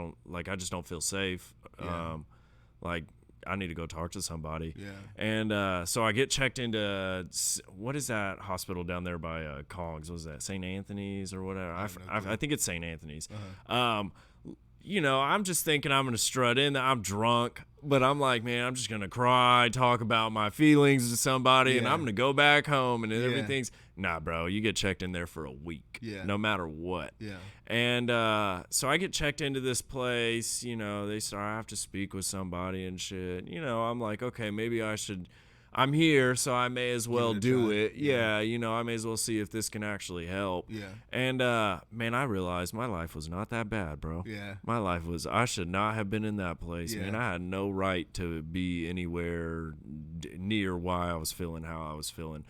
Speaker 2: just don't feel safe.
Speaker 1: Yeah.
Speaker 2: Like I need to go talk to somebody.
Speaker 1: Yeah.
Speaker 2: And so I get checked into what is that hospital down there by Cogs? Was that St. Anthony's or whatever? I think it's St. Anthony's. You know, I'm just thinking I'm gonna strut in. I'm drunk, but I'm like, man, I'm just gonna cry, talk about my feelings to somebody, and
Speaker 1: Yeah.
Speaker 2: I'm gonna go back home, and
Speaker 1: Yeah.
Speaker 2: everything's nah, bro. You get checked in there for a week,
Speaker 1: Yeah.
Speaker 2: no matter what.
Speaker 1: Yeah.
Speaker 2: And so I get checked into this place, you know, they start, I have to speak with somebody and shit. You know, I'm like, okay, maybe I'm here, so I may as well
Speaker 1: it a
Speaker 2: do
Speaker 1: try.
Speaker 2: it. Yeah, you know, I may as well see if this can actually help.
Speaker 1: Yeah.
Speaker 2: And man, I realized my life was not that bad, bro.
Speaker 1: Yeah.
Speaker 2: My life I should not have been in that place,
Speaker 1: Yeah.
Speaker 2: man. I had no right to be anywhere near why I was feeling how I was feeling.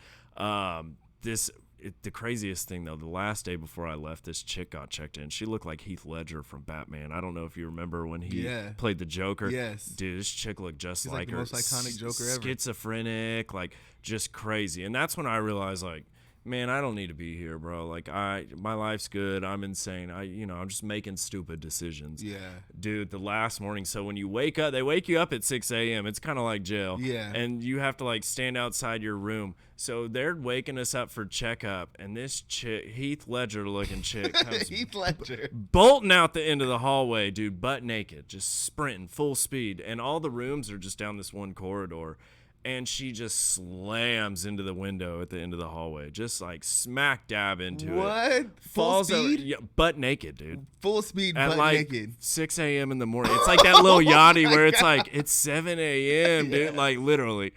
Speaker 2: The craziest thing though, the last day before I left, this chick got checked in. She looked like Heath Ledger from Batman. I don't know if you remember when he
Speaker 1: Yeah.
Speaker 2: played the Joker.
Speaker 1: Yes.
Speaker 2: Dude, this chick looked just
Speaker 1: She's
Speaker 2: like
Speaker 1: like the
Speaker 2: her.
Speaker 1: most iconic Joker ever.
Speaker 2: Schizophrenic, like just crazy. And that's when I realized, like, man, I don't need to be here, bro. Like my life's good. I'm insane. I'm just making stupid decisions.
Speaker 1: Yeah.
Speaker 2: Dude, the last morning. So when you wake up, they wake you up at 6 a.m. It's kind of like jail.
Speaker 1: Yeah.
Speaker 2: And you have to like stand outside your room. So they're waking us up for checkup, and this chick, Heath Ledger looking chick, comes
Speaker 1: Heath Ledger.
Speaker 2: bolting out the end of the hallway, dude, butt naked, just sprinting full speed. And all the rooms are just down this one corridor. And she just slams into the window at the end of the hallway, just like smack dab into it.
Speaker 1: What? Full
Speaker 2: Falls
Speaker 1: speed?
Speaker 2: over, yeah, butt naked, dude.
Speaker 1: Full speed,
Speaker 2: At
Speaker 1: butt
Speaker 2: like
Speaker 1: naked.
Speaker 2: 6 a.m. in the morning. It's like that little yachty where it's
Speaker 1: God.
Speaker 2: like, it's 7 a.m., dude, like literally.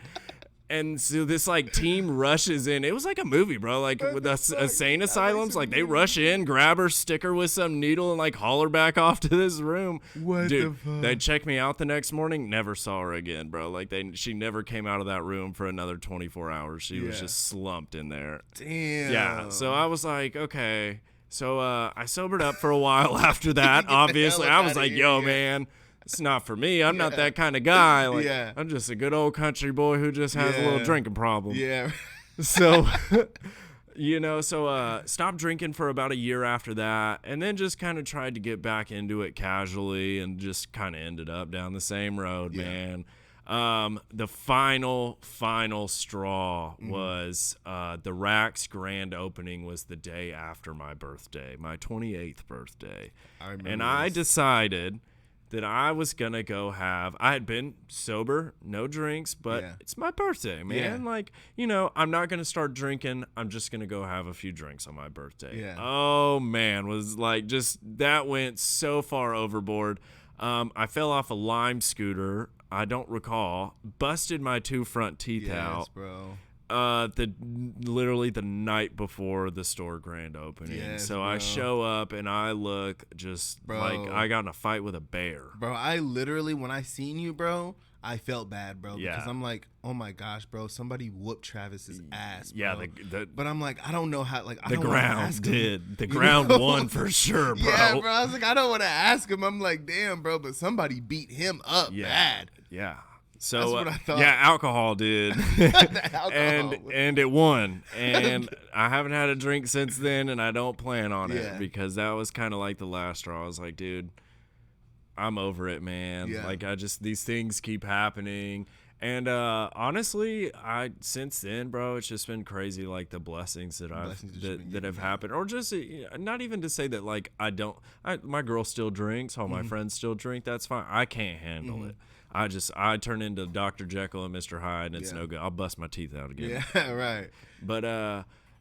Speaker 2: And so this like team rushes in. It was like a movie, bro. Like with the insane asylums, like they rush in, grab her, stick her with some needle, and like haul her back off to this room.
Speaker 1: What
Speaker 2: Dude,
Speaker 1: the fuck?
Speaker 2: they checked me out the next morning. Never saw her again, bro. Like she never came out of that room for another 24 hours. She was
Speaker 1: Yeah.
Speaker 2: just slumped in there.
Speaker 1: Damn.
Speaker 2: Yeah. So I was like, okay. So I sobered up for a while after that. Obviously, I was
Speaker 1: outta
Speaker 2: like,
Speaker 1: here,
Speaker 2: yo,
Speaker 1: yeah.
Speaker 2: man. It's not for me. I'm not that kind of guy. Like,
Speaker 1: Yeah.
Speaker 2: I'm just a good old country boy who just has a little
Speaker 1: Yeah.
Speaker 2: drinking problem.
Speaker 1: Yeah.
Speaker 2: So, stopped drinking for about a year after that, and then just kind of tried to get back into it casually, and just kind of ended up down the same road,
Speaker 1: Yeah.
Speaker 2: man. The final straw
Speaker 1: Mm-hmm.
Speaker 2: was the Rack's grand opening was the day after my birthday, my 28th birthday.
Speaker 1: I remember
Speaker 2: And I
Speaker 1: this.
Speaker 2: decided that I was going to go I had been sober, no drinks, but
Speaker 1: Yeah.
Speaker 2: it's my birthday, man.
Speaker 1: Yeah.
Speaker 2: Like, I'm not going to start drinking. I'm just going to go have a few drinks on my birthday.
Speaker 1: Yeah.
Speaker 2: Oh, man, was like just that went so far overboard. I fell off a Lime scooter. I don't recall. Busted my 2 front teeth
Speaker 1: Yes,
Speaker 2: out.
Speaker 1: bro.
Speaker 2: Literally the night before the store grand opening.
Speaker 1: Yes,
Speaker 2: So I
Speaker 1: bro.
Speaker 2: show up and I look just
Speaker 1: Bro.
Speaker 2: like I got in a fight with a bear.
Speaker 1: Bro, I literally, when I seen you, bro, I felt bad, bro.
Speaker 2: Yeah.
Speaker 1: Because I'm like, oh my gosh, bro, somebody whooped Travis's ass, bro.
Speaker 2: Yeah, the
Speaker 1: But I'm like, I don't know how, like, I
Speaker 2: the
Speaker 1: don't wanna
Speaker 2: ground
Speaker 1: ask him.
Speaker 2: did. The
Speaker 1: You
Speaker 2: ground
Speaker 1: know?
Speaker 2: won for sure, bro.
Speaker 1: Yeah, bro. I was like, I don't want to ask him. I'm like, damn, bro, but somebody beat him up
Speaker 2: Yeah.
Speaker 1: bad.
Speaker 2: Yeah. So
Speaker 1: That's what I thought.
Speaker 2: yeah, alcohol did.
Speaker 1: The alcohol.
Speaker 2: and it won. And I haven't had a drink since then, and I don't plan on
Speaker 1: Yeah.
Speaker 2: it because that was kind of like the last straw. I was like, dude, I'm over it, man.
Speaker 1: Yeah.
Speaker 2: Like these things keep happening. And honestly, since then, bro, it's just been crazy. Like the blessings that
Speaker 1: Blessings that you've been
Speaker 2: that have
Speaker 1: getting,
Speaker 2: happened, or just not even to say that like my girl still drinks, all my
Speaker 1: Mm-hmm.
Speaker 2: friends still drink. That's fine. I can't handle it. I turn into Dr. Jekyll and Mr. Hyde, and it's
Speaker 1: Yeah.
Speaker 2: no good. I'll bust my teeth out again.
Speaker 1: Yeah, right.
Speaker 2: But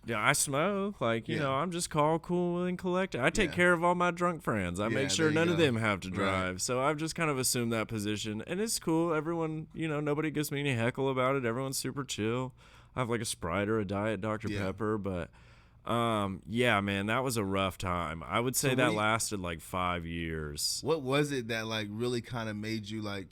Speaker 2: yeah, I smoke. Like, you
Speaker 1: Yeah.
Speaker 2: know, I'm just cool and collected. I take
Speaker 1: Yeah.
Speaker 2: care of all my drunk friends. I
Speaker 1: Yeah,
Speaker 2: make sure
Speaker 1: there you
Speaker 2: none of
Speaker 1: go.
Speaker 2: them have to
Speaker 1: Right.
Speaker 2: drive. So I've just kind of assumed that position. And it's cool. Everyone, nobody gives me any heckle about it. Everyone's super chill. I have like a Sprite or a Diet Dr.
Speaker 1: Yeah.
Speaker 2: Pepper. But yeah, man, that was a rough time. I would say
Speaker 1: So
Speaker 2: that
Speaker 1: what do you-
Speaker 2: lasted like 5 years.
Speaker 1: What was it that like really kind of made you like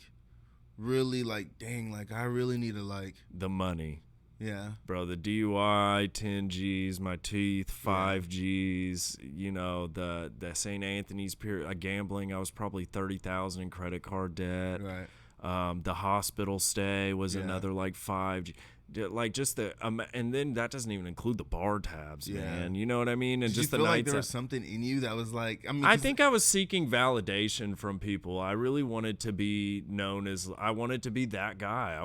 Speaker 1: really like, dang, like I really need to like,
Speaker 2: The money.
Speaker 1: yeah.
Speaker 2: Bro, the DUI, 10 G's, my teeth, 5 G's, the St. Anthony's period, gambling, I was probably 30,000 in credit card debt.
Speaker 1: Right.
Speaker 2: The hospital stay was
Speaker 1: Yeah.
Speaker 2: another like 5 G. Like just and then that doesn't even include the bar tabs,
Speaker 1: Yeah.
Speaker 2: man. You know what I mean? And
Speaker 1: Did
Speaker 2: just
Speaker 1: you
Speaker 2: the
Speaker 1: feel like
Speaker 2: nights.
Speaker 1: there was something in you that was like, I mean,
Speaker 2: I
Speaker 1: 'cause-
Speaker 2: think I was seeking validation from people. I really wanted to be known as. I wanted to be that guy.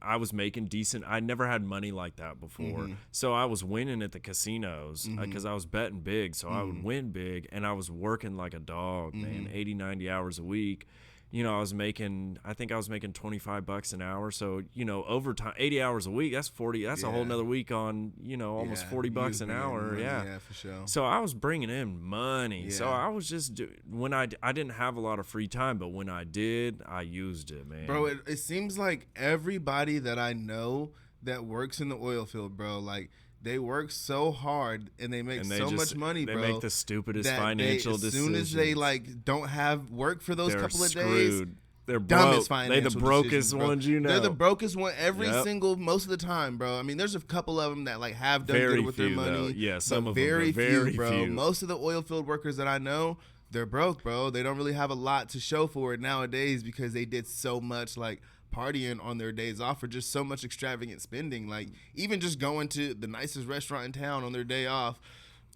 Speaker 2: I was making decent. I never had money like that before,
Speaker 1: Mm-hmm.
Speaker 2: so I was winning at the casinos because I was betting big. So I would win big, and I was working like a dog, man, 80, 90 hours a week. I was making. I think I was making $25 an hour. So overtime, 80 hours a week. That's 40. That's a whole
Speaker 1: Yeah.
Speaker 2: nother week on almost
Speaker 1: Yeah,
Speaker 2: $40
Speaker 1: you
Speaker 2: an
Speaker 1: was bringing in
Speaker 2: hour.
Speaker 1: money,
Speaker 2: Yeah.
Speaker 1: yeah, for sure.
Speaker 2: So I was bringing in money. So
Speaker 1: Yeah.
Speaker 2: I was just when I didn't have a lot of free time, but when I did, I used it, man.
Speaker 1: Bro, it seems like everybody that I know that works in the oil field, bro, like they work so hard and they make
Speaker 2: And they
Speaker 1: so
Speaker 2: just-
Speaker 1: much money,
Speaker 2: they
Speaker 1: bro.
Speaker 2: make the stupidest
Speaker 1: that
Speaker 2: financial
Speaker 1: as soon as they
Speaker 2: decisions.
Speaker 1: like don't have work for those
Speaker 2: They're
Speaker 1: couple of
Speaker 2: screwed.
Speaker 1: days,
Speaker 2: They're
Speaker 1: dumbest
Speaker 2: broke. They the
Speaker 1: financial
Speaker 2: brokest
Speaker 1: decisions, bro.
Speaker 2: ones
Speaker 1: They're the brokest one every
Speaker 2: Yep.
Speaker 1: single most of the time, bro. I mean, there's a couple of them that like have done
Speaker 2: Very
Speaker 1: good with their
Speaker 2: few,
Speaker 1: money.
Speaker 2: though. Yeah, some
Speaker 1: but
Speaker 2: of them,
Speaker 1: very
Speaker 2: but very
Speaker 1: few, bro.
Speaker 2: few.
Speaker 1: Most of the oil field workers that I know, they're broke, bro. They don't really have a lot to show for it nowadays because they did so much like partying on their days off or just so much extravagant spending. Like even just going to the nicest restaurant in town on their day off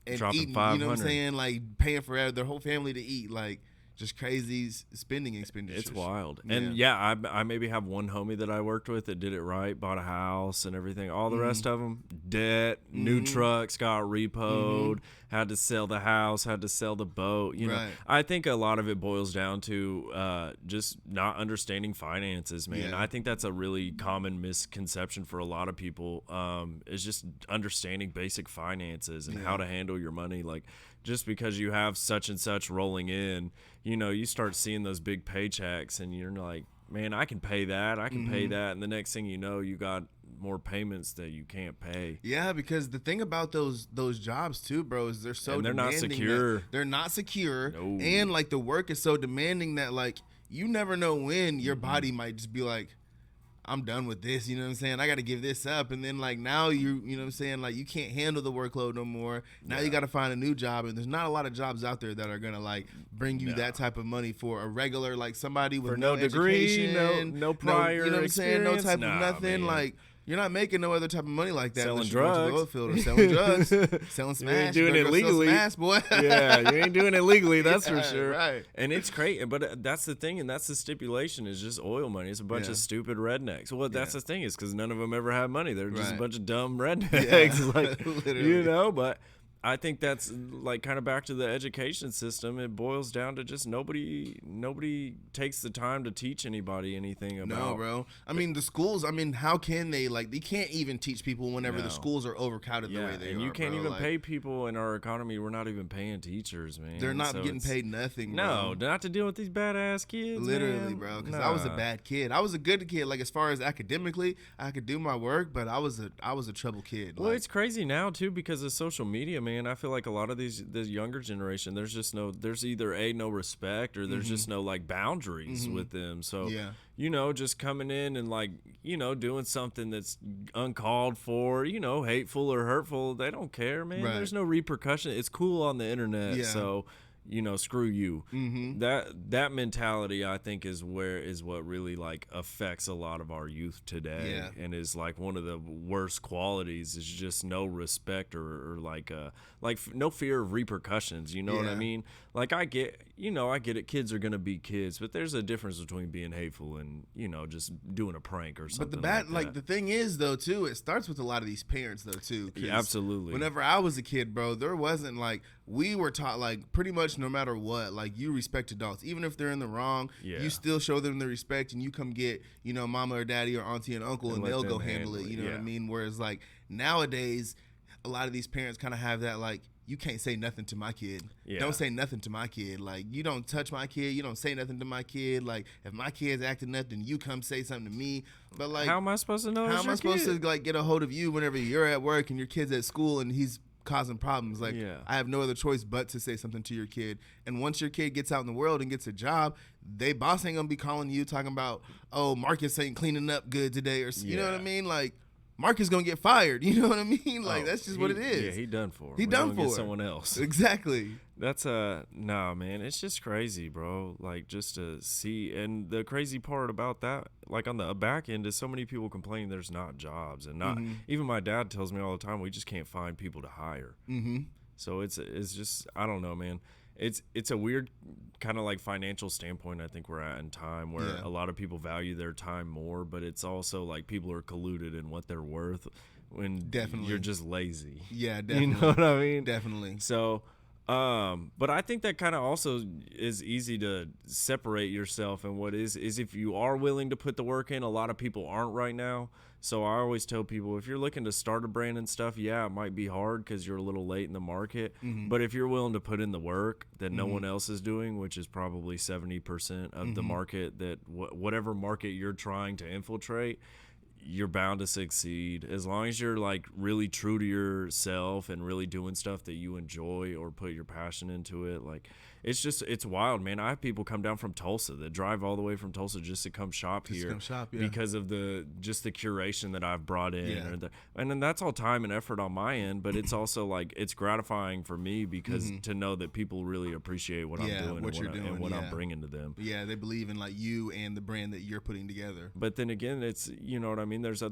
Speaker 1: and
Speaker 2: Dropping
Speaker 1: eating,
Speaker 2: 500.
Speaker 1: you know what I'm saying? Like paying for their whole family to eat. Like just crazy spending expenditures.
Speaker 2: It's wild. And I maybe have one homie that I worked with that did it right, bought a house and everything. All the rest of them, debt, new trucks, got repoed, had to sell the house, had to sell the boat. You know, I think a lot of it boils down to just not understanding finances, man.
Speaker 1: Yeah.
Speaker 2: I think that's a really common misconception for a lot of people, is just understanding basic finances and how to handle your money. Like, just because you have such and such rolling in, you know, you start seeing those big paychecks and you're like, man, I can pay that. I can pay that. And the next thing you know, you got more payments that you can't pay.
Speaker 1: Yeah, because the thing about those jobs too, bro, is they're so
Speaker 2: And they're not
Speaker 1: demanding
Speaker 2: secure.
Speaker 1: They're not secure.
Speaker 2: No.
Speaker 1: And like the work is so demanding that like you never know when your body might just be like, I'm done with this, you know what I'm saying? I got to give this up. And then like now you know what I'm saying? Like you can't handle the workload no more. Now you got to find a new job. And there's not a lot of jobs out there that are going to like bring you that type of money for a regular, like somebody with
Speaker 2: no degree,
Speaker 1: education,
Speaker 2: no prior
Speaker 1: you know what I'm saying? No type
Speaker 2: experience.
Speaker 1: of nothing.
Speaker 2: Man.
Speaker 1: Like you're not making no other type of money like that.
Speaker 2: Selling
Speaker 1: unless you go to the
Speaker 2: drugs.
Speaker 1: oil field or selling drugs, selling
Speaker 2: You ain't
Speaker 1: smash.
Speaker 2: doing
Speaker 1: You
Speaker 2: it
Speaker 1: better go sell
Speaker 2: legally.
Speaker 1: Smash, boy.
Speaker 2: Yeah, you ain't doing it legally, that's for sure.
Speaker 1: Right.
Speaker 2: And it's crazy, but that's the thing, and that's the stipulation is just oil money. It's a bunch of stupid rednecks. Well, that's the thing is because none of them ever had money. They're just a bunch of dumb rednecks, like
Speaker 1: Literally.
Speaker 2: you know. But I think that's like kind of back to the education system. It boils down to just nobody takes the time to teach anybody anything about.
Speaker 1: No, bro. I mean, the schools, I mean, how can they, like, they can't even teach people whenever the schools are overcrowded the way they are,
Speaker 2: and you can't
Speaker 1: bro.
Speaker 2: even
Speaker 1: like,
Speaker 2: pay people in our economy. We're not even paying teachers, man.
Speaker 1: they're not
Speaker 2: So
Speaker 1: getting
Speaker 2: it's-
Speaker 1: paid nothing,
Speaker 2: No,
Speaker 1: bro.
Speaker 2: not to deal with these badass kids.
Speaker 1: Literally,
Speaker 2: man.
Speaker 1: bro, because I was a bad kid. I was a good kid. Like, as far as academically, I could do my work, but I was a trouble kid.
Speaker 2: Well,
Speaker 1: like,
Speaker 2: it's crazy now too because of social media, man. I feel like a lot of this younger generation, there's either no respect or there's just no like boundaries with them. So you know, just coming in and like, you know, doing something that's uncalled for, you know, hateful or hurtful, they don't care, man.
Speaker 1: Right.
Speaker 2: There's no repercussion. It's cool on the internet,
Speaker 1: Yeah.
Speaker 2: so you know, screw you. That mentality, I think, is what really like affects a lot of our youth today, and is like one of the worst qualities is just no respect or like no fear of repercussions. You know what I mean? Like I get it. Kids are gonna be kids, but there's a difference between being hateful and, you know, just doing a prank or something.
Speaker 1: But
Speaker 2: like
Speaker 1: the thing is though too, it starts with a lot of these parents though too. 'Cause
Speaker 2: absolutely.
Speaker 1: Whenever I was a kid, bro, there wasn't like, we were taught like pretty much no matter what, like you respect adults, even if they're in the wrong. You still show them the respect, and you come get, you know, mama or daddy or auntie and uncle, and they'll go handle it. You know what I mean? Whereas like nowadays, a lot of these parents kind of have that like, you can't say nothing to my kid. Don't say nothing to my kid. Like, you don't touch my kid. You don't say nothing to my kid. Like, if my kid's acting up, then you come say something to me. But like,
Speaker 2: how am I supposed to know?
Speaker 1: How am I supposed to like get a hold of you whenever you're at work and your kid's at school and he's causing problems? Like, I have no other choice but to say something to your kid. And once your kid gets out in the world and gets a job, they boss ain't gonna be calling you talking about, oh, Marcus ain't cleaning up good today, or you know what I mean? Like, Marcus gonna get fired. You know what I mean? Like, that's just what it is.
Speaker 2: Yeah, he done for.
Speaker 1: He done for.
Speaker 2: Get someone else.
Speaker 1: Exactly.
Speaker 2: That's nah, man. It's just crazy, bro. Like, just to see, and the crazy part about that, like on the back end, is so many people complain there's not jobs, and not even my dad tells me all the time we just can't find people to hire. So it's just, I don't know, man. It's a weird kind of like financial standpoint I think we're at in time where a lot of people value their time more, but it's also like people are colluded in what they're worth when you're just lazy.
Speaker 1: Yeah, definitely.
Speaker 2: You know what I mean?
Speaker 1: Definitely.
Speaker 2: So, but I think that kind of also is easy to separate yourself, and what is if you are willing to put the work in. A lot of people aren't right now. So I always tell people, if you're looking to start a brand and stuff, it might be hard because you're a little late in the market. But if you're willing to put in the work that no one else is doing, which is probably 70% of the market, that whatever market you're trying to infiltrate, you're bound to succeed as long as you're like really true to yourself and really doing stuff that you enjoy or put your passion into it. Like, it's wild, man. I have people come down from Tulsa that drive all the way from Tulsa just to come shop here because of the curation that I've brought in. And then that's all time and effort on my end, but it's also like it's gratifying for me because to know that people really appreciate what I'm doing, and what I'm bringing to them.
Speaker 1: Yeah, they believe in like you and the brand that you're putting together.
Speaker 2: But then again, it's, you know what I mean? There's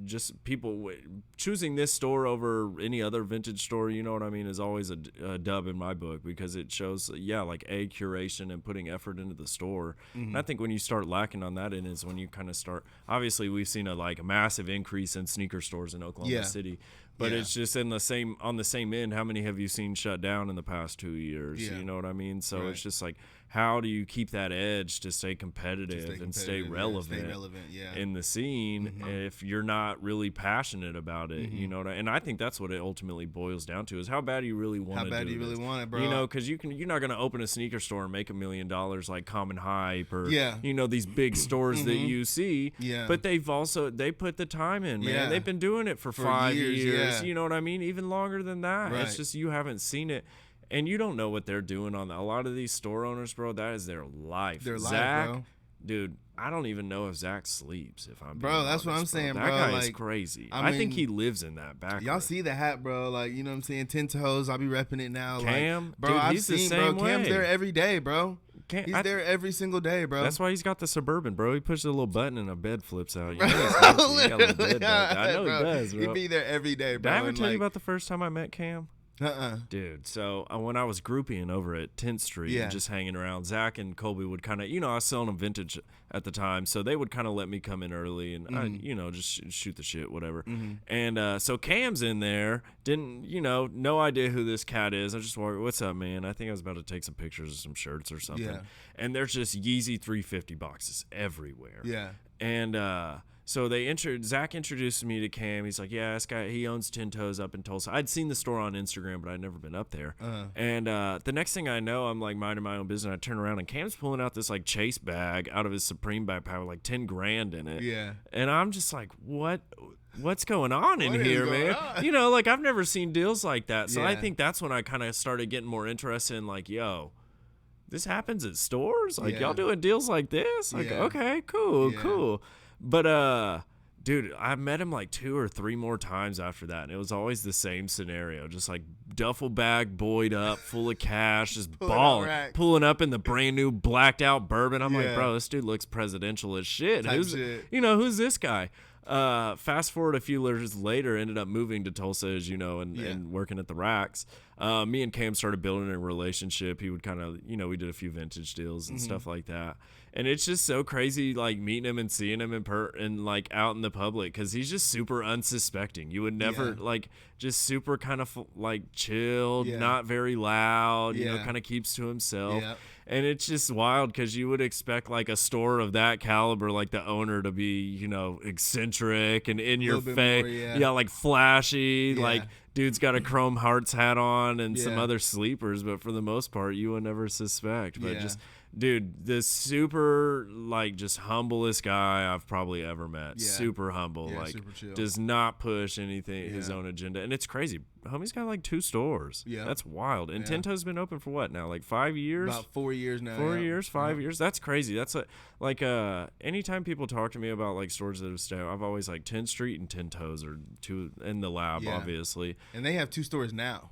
Speaker 2: just people choosing this store over any other vintage store, you know what I mean, is always a dub in my book, because it shows, like curation and putting effort into the store. And I think when you start lacking on that end is when you kind of start, obviously we've seen a massive increase in sneaker stores in Oklahoma City. But it's just on the same end, how many have you seen shut down in the past 2 years? You know what I mean? So it's just like, how do you keep that edge to stay competitive and stay relevant, in the scene if you're not really passionate about it? You know what and I think that's what it ultimately boils down to, is how bad do you really want to do it? How bad do you really want it, bro? You know, because you're not going to open a sneaker store and make $1 million like Common Hype or you know, these big stores that you see. But they put the time in, man. They've been doing it for 5 years. You know what I mean? Even longer than that. It's just you haven't seen it. And you don't know what they're doing on a lot of these store owners, bro. That is their life. Zach, bro. Dude, I don't even know if Zach sleeps. If I'm
Speaker 1: bro, that's honest, what I'm saying, bro.
Speaker 2: That guy is crazy. I think he lives in that back.
Speaker 1: Y'all see the hat, bro? Like, you know what I'm saying? 10 toes. I'll be repping it now.
Speaker 2: Cam,
Speaker 1: bro,
Speaker 2: dude,
Speaker 1: I've seen, bro. Cam's there every day, bro. He's there every single day, bro.
Speaker 2: That's why he's got the Suburban, bro. He pushes a little button and a bed flips out. You know, I know he does, bro.
Speaker 1: He'd be there every day, bro.
Speaker 2: Did I ever tell you about the first time I met Cam? Dude, so when I was groupieing over at 10th Street and just hanging around, Zach and Colby would kind of, you know, I was selling them vintage at the time, so they would kind of let me come in early and, I, you know, just shoot the shit, whatever. And so Cam's in there, didn't, you know, no idea who this cat is. I just walked, what's up, man? I think I was about to take some pictures of some shirts or something. And there's just Yeezy 350 boxes everywhere. And so Zach introduced me to Cam. He's like, yeah, this guy, he owns 10 Toes up in Tulsa. I'd seen the store on Instagram, but I'd never been up there. And the next thing I know, I'm like minding my own business. I turn around and Cam's pulling out this like Chase bag out of his Supreme backpack with like 10 grand in it. And I'm just like, what's going on in here, man? You know, like I've never seen deals like that. So I think that's when I kind of started getting more interested in like, yo, this happens at stores? Like y'all doing deals like this? Like, okay, cool. But, dude, I met him like 2 or 3 more times after that, and it was always the same scenario. Just like duffel bag buoyed up, full of cash, just balling, pulling up in the brand new blacked out bourbon. I'm like, bro, this dude looks presidential as shit. You know, who's this guy? Fast forward a few years later, ended up moving to Tulsa, as you know, and working at the racks. Me and Cam started building a relationship. He would kind of, you know, we did a few vintage deals and stuff like that. And it's just so crazy, like meeting him and seeing him and like out in the public, because he's just super unsuspecting. You would never like just super kind of like chilled, not very loud, you know, kind of keeps to himself. And it's just wild because you would expect like a store of that caliber, like the owner, to be, you know, eccentric and in your face, like flashy, like dude's got a Chrome Hearts hat on and some other sleepers, but for the most part, you would never suspect. But just, dude, the super like just humblest guy I've probably ever met. Super humble, like super chill. Does not push anything his own agenda, and it's crazy. Homie's got like 2 stores. That's wild. And 10 Toes been open for what now? Like 5 years?
Speaker 1: About 4 years now.
Speaker 2: 4 years, 5 years. That's crazy. That's like anytime people talk to me about like stores that have stayed, I've always like 10th Street and 10 Toes are 2 in the lab, obviously.
Speaker 1: And they have 2 stores now.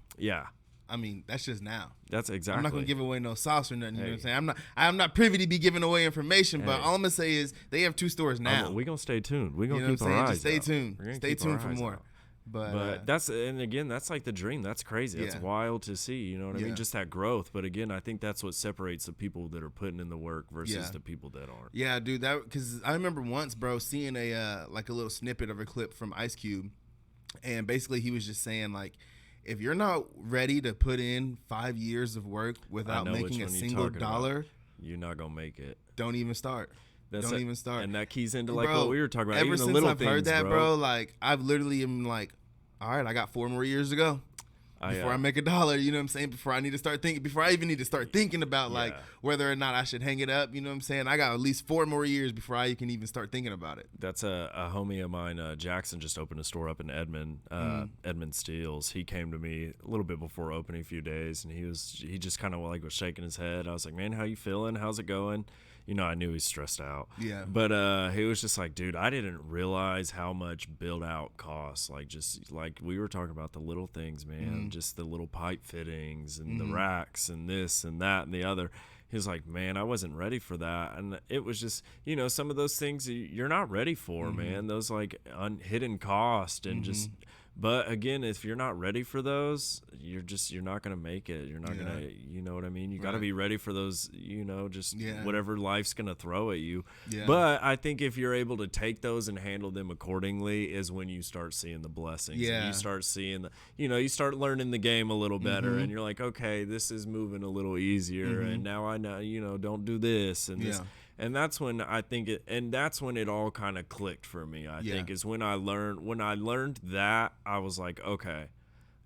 Speaker 2: I
Speaker 1: mean, that's just now.
Speaker 2: That's exactly.
Speaker 1: I'm not gonna give away no sauce or nothing. You know what I'm saying? I'm not privy to be giving away information, but all I'm gonna say is they have 2 stores now.
Speaker 2: We gonna stay tuned. We gonna keep our eyes.
Speaker 1: Just stay tuned. Stay tuned for more.
Speaker 2: But that's, and again, that's like the dream. That's crazy. That's wild to see. You know what I mean? Just that growth. But again, I think that's what separates the people that are putting in the work versus the people that aren't.
Speaker 1: Yeah, dude. That because I remember once, bro, seeing a like a little snippet of a clip from Ice Cube, and basically he was just saying like, if you're not ready to put in 5 years of work without making a single dollar,
Speaker 2: you're not gonna make it.
Speaker 1: Don't even start. Don't even start.
Speaker 2: And that keys into like what we were talking about.
Speaker 1: Ever
Speaker 2: even
Speaker 1: since
Speaker 2: the little
Speaker 1: I've heard that, bro, like I've literally am like, all right, I got 4 more years to go. before I make $1, you know what I'm saying? Before I even need to start thinking about like whether or not I should hang it up, you know what I'm saying? I got at least 4 more years before I can even start thinking about it.
Speaker 2: That's a homie of mine, Jackson, just opened a store up in Edmond, Edmond Steels. He came to me a little bit before opening, a few days, and he just kind of like was shaking his head. I was like, man, how you feeling? How's it going? You know, I knew he's stressed out.
Speaker 1: Yeah.
Speaker 2: But he was just like, dude, I didn't realize how much build out costs. Like, just like we were talking about the little things, man, just the little pipe fittings and the racks and this and that and the other. He was like, man, I wasn't ready for that. And it was just, you know, some of those things you're not ready for, man. Those like hidden cost and just. But again, if you're not ready for those, you're not going to make it. You're not going to, you know what I mean? You got to be ready for those, you know, just whatever life's going to throw at you. Yeah. But I think if you're able to take those and handle them accordingly is when you start seeing the blessings. Yeah. And you start seeing you start learning the game a little better and you're like, okay, this is moving a little easier. And now I know, you know, don't do this and this. And that's when I think that's when it all kind of clicked for me. I think is when I learned that, I was like, okay,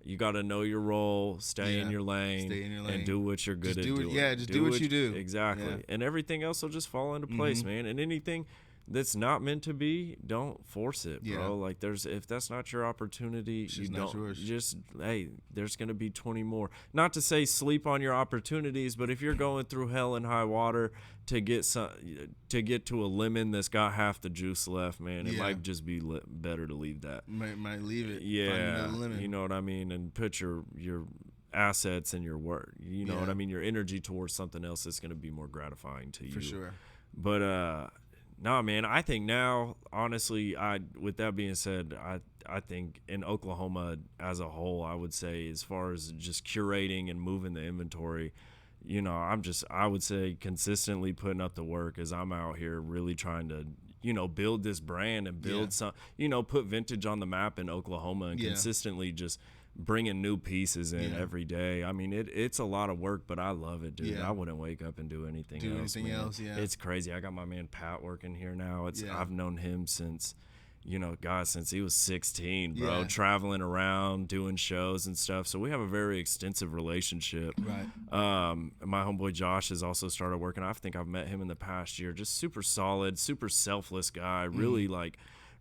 Speaker 2: you got to know your role, stay in your lane, and do what you're good at doing.
Speaker 1: Just do what you do.
Speaker 2: Exactly. Yeah. And everything else will just fall into place, man. And anything that's not meant to be, don't force it, bro. Like if that's not your opportunity, you don't just, hey, there's going to be 20 more. Not to say sleep on your opportunities, but if you're going through hell and high water to get to a lemon that's got half the juice left, man, it might just be better to leave that.
Speaker 1: Might leave it.
Speaker 2: Yeah. You know what I mean? And put your assets and your work, you know what I mean? Your energy towards something else that's going to be more gratifying to you.
Speaker 1: For sure.
Speaker 2: But, no, man, I think now, honestly, with that being said, I think in Oklahoma as a whole, I would say as far as just curating and moving the inventory, you know, I would say consistently putting up the work as I'm out here really trying to, you know, build this brand and build some, you know, put vintage on the map in Oklahoma and consistently just bringing new pieces in every day. I mean, it's a lot of work, but I love it, dude. I wouldn't wake up and do anything else. It's crazy. I got my man Pat working here now. I've known him since, you know, God, since he was 16, bro, traveling around, doing shows and stuff. So we have a very extensive relationship.
Speaker 1: Right.
Speaker 2: My homeboy Josh has also started working. I think I've met him in the past year. Just super solid, super selfless guy.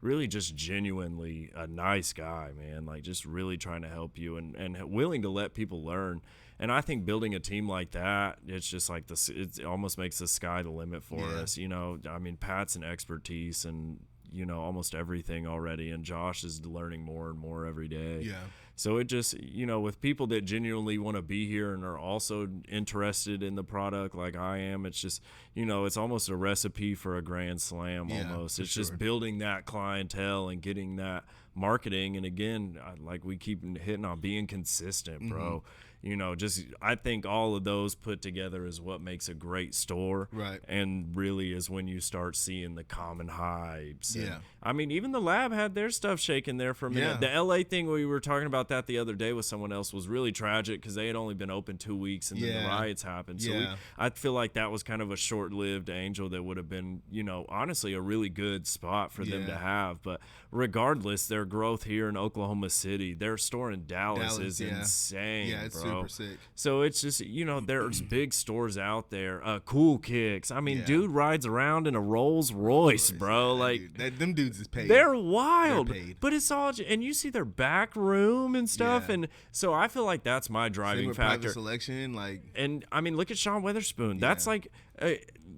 Speaker 2: Really just genuinely a nice guy, man, like just really trying to help you and willing to let people learn. And I think building a team like that, it's just like this, it almost makes the sky the limit for us. You know, I mean, Pat's an expertise and, you know, almost everything already. And Josh is learning more and more every day.
Speaker 1: Yeah.
Speaker 2: So it just, you know, with people that genuinely want to be here and are also interested in the product like I am, it's just, you know, it's almost a recipe for a grand slam almost. It's just building that clientele and getting that marketing. And again, like we keep hitting on being consistent, bro. You know, just I think all of those put together is what makes a great store.
Speaker 1: Right.
Speaker 2: And really is when you start seeing the common hypes. And, I mean, even the lab had their stuff shaking there for a minute. The LA thing, we were talking about that the other day with someone else, was really tragic because they had only been open 2 weeks and then the riots happened. So I feel like that was kind of a short-lived angel that would have been, you know, honestly a really good spot for them to have. But regardless, their growth here in Oklahoma City, their store in Dallas is insane.
Speaker 1: Yeah, it's super sick.
Speaker 2: So it's just, you know, there's big stores out there. Cool Kicks. I mean, dude rides around in a Rolls Royce, bro. Like
Speaker 1: them dudes is paid.
Speaker 2: They're wild. But it's all, and you see their back room and stuff. And so I feel like that's my driving factor.
Speaker 1: Selection, like,
Speaker 2: and I mean, look at Sean Weatherspoon. That's like,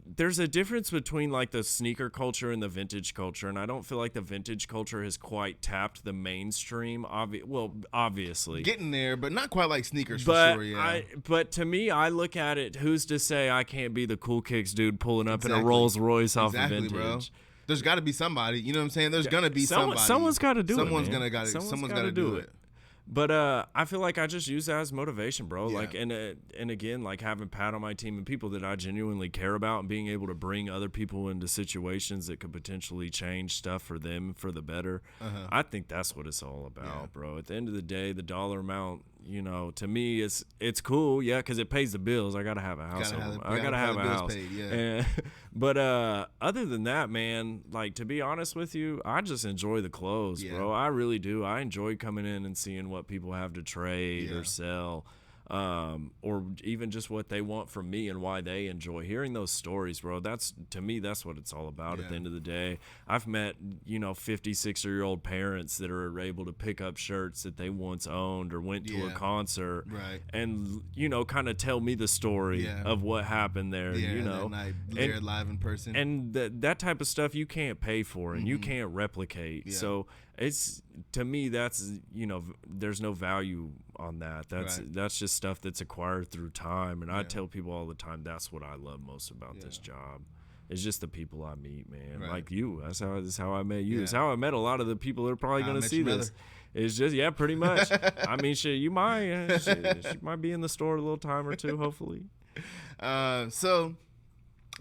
Speaker 2: there's a difference between like the sneaker culture and the vintage culture, and I don't feel like the vintage culture has quite tapped the mainstream. Obviously
Speaker 1: getting there, but not quite like sneakers
Speaker 2: but
Speaker 1: for sure.
Speaker 2: But to me, I look at it. Who's to say I can't be the Cool Kicks dude pulling up in a Rolls Royce off of vintage? Bro.
Speaker 1: There's got to be somebody. You know what I'm saying? There's gonna be somebody.
Speaker 2: Someone's got to do it.
Speaker 1: Someone's gonna do it.
Speaker 2: But I feel like I just use that as motivation, bro. Like, and again, like having Pat on my team and people that I genuinely care about and being able to bring other people into situations that could potentially change stuff for them for the better. I think that's what it's all about, bro. At the end of the day, the dollar amount, you know, to me, it's cool, because it pays the bills. I gotta have a house. I gotta have a house. Paid, but other than that, man, like, to be honest with you, I just enjoy the clothes, bro. I really do. I enjoy coming in and seeing what people have to trade or sell. Or even just what they want from me and why they enjoy hearing those stories, bro. That's, to me, that's what it's all about at the end of the day. I've met, 50, 60-year-old parents that are able to pick up shirts that they once owned or went to a concert and, kind of tell me the story of what happened there,
Speaker 1: that night, they're live in person.
Speaker 2: And that type of stuff you can't pay for and you can't replicate. So it's, to me, that's, there's no value on that. That's just stuff that's acquired through time. And I tell people all the time, that's what I love most about this job. It's just the people I meet, man. Like you. That's how I met you. It's how I met a lot of the people that are probably going to see this. It's just, pretty much. I mean, shit, you might. She might be in the store a little time or two, hopefully.
Speaker 1: Want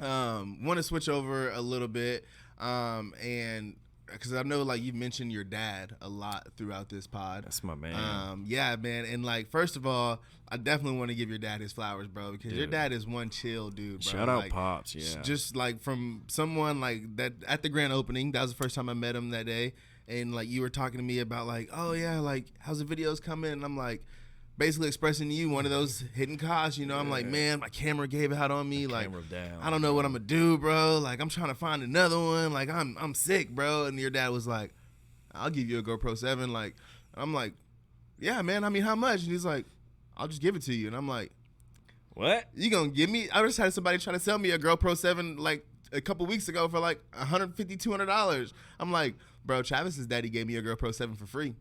Speaker 1: to switch over a little bit, and because I know, like, you've mentioned your dad a lot throughout this pod.
Speaker 2: That's my man.
Speaker 1: Yeah, man. And, like, first of all, I definitely want to give your dad his flowers, bro, because your dad is one chill dude, bro.
Speaker 2: Shout out Pops,
Speaker 1: Just, like, from someone, like, that at the grand opening, that was the first time I met him that day, and, like, you were talking to me about, like, oh, yeah, like, how's the videos coming? And I'm like, basically expressing to you one of those hidden costs, I'm like, man, my camera gave out on me. Like, I don't know what I'm gonna do, bro. Like, I'm trying to find another one. Like, I'm sick, bro. And your dad was like, I'll give you a GoPro 7. Like, I'm like, yeah, man. I mean, how much? And he's like, I'll just give it to you. And I'm like,
Speaker 2: what?
Speaker 1: You gonna give me? I just had somebody try to sell me a GoPro 7 like a couple weeks ago for like $150, $200. I'm like, bro, Travis's daddy gave me a GoPro 7 for free.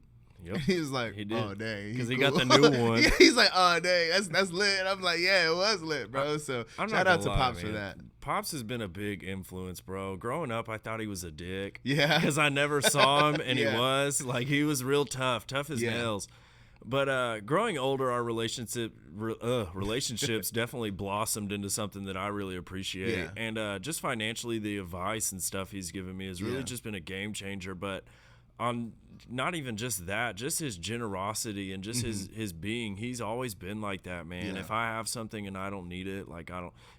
Speaker 2: Yep.
Speaker 1: He was like,
Speaker 2: he did.
Speaker 1: oh, dang.
Speaker 2: Because he got the new one.
Speaker 1: He's like, oh, dang, that's lit. And I'm like, yeah, it was lit, bro. So shout out to Pops for that.
Speaker 2: Pops has been a big influence, bro. Growing up, I thought he was a dick.
Speaker 1: Yeah.
Speaker 2: Because I never saw him, and he was. Like, he was real tough as nails. But growing older, our relationships definitely blossomed into something that I really appreciate. Yeah. And just financially, the advice and stuff he's given me has really just been a game changer. But on not even just that, just his generosity and just his being, he's always been like that, man. If I have something and I don't need it, like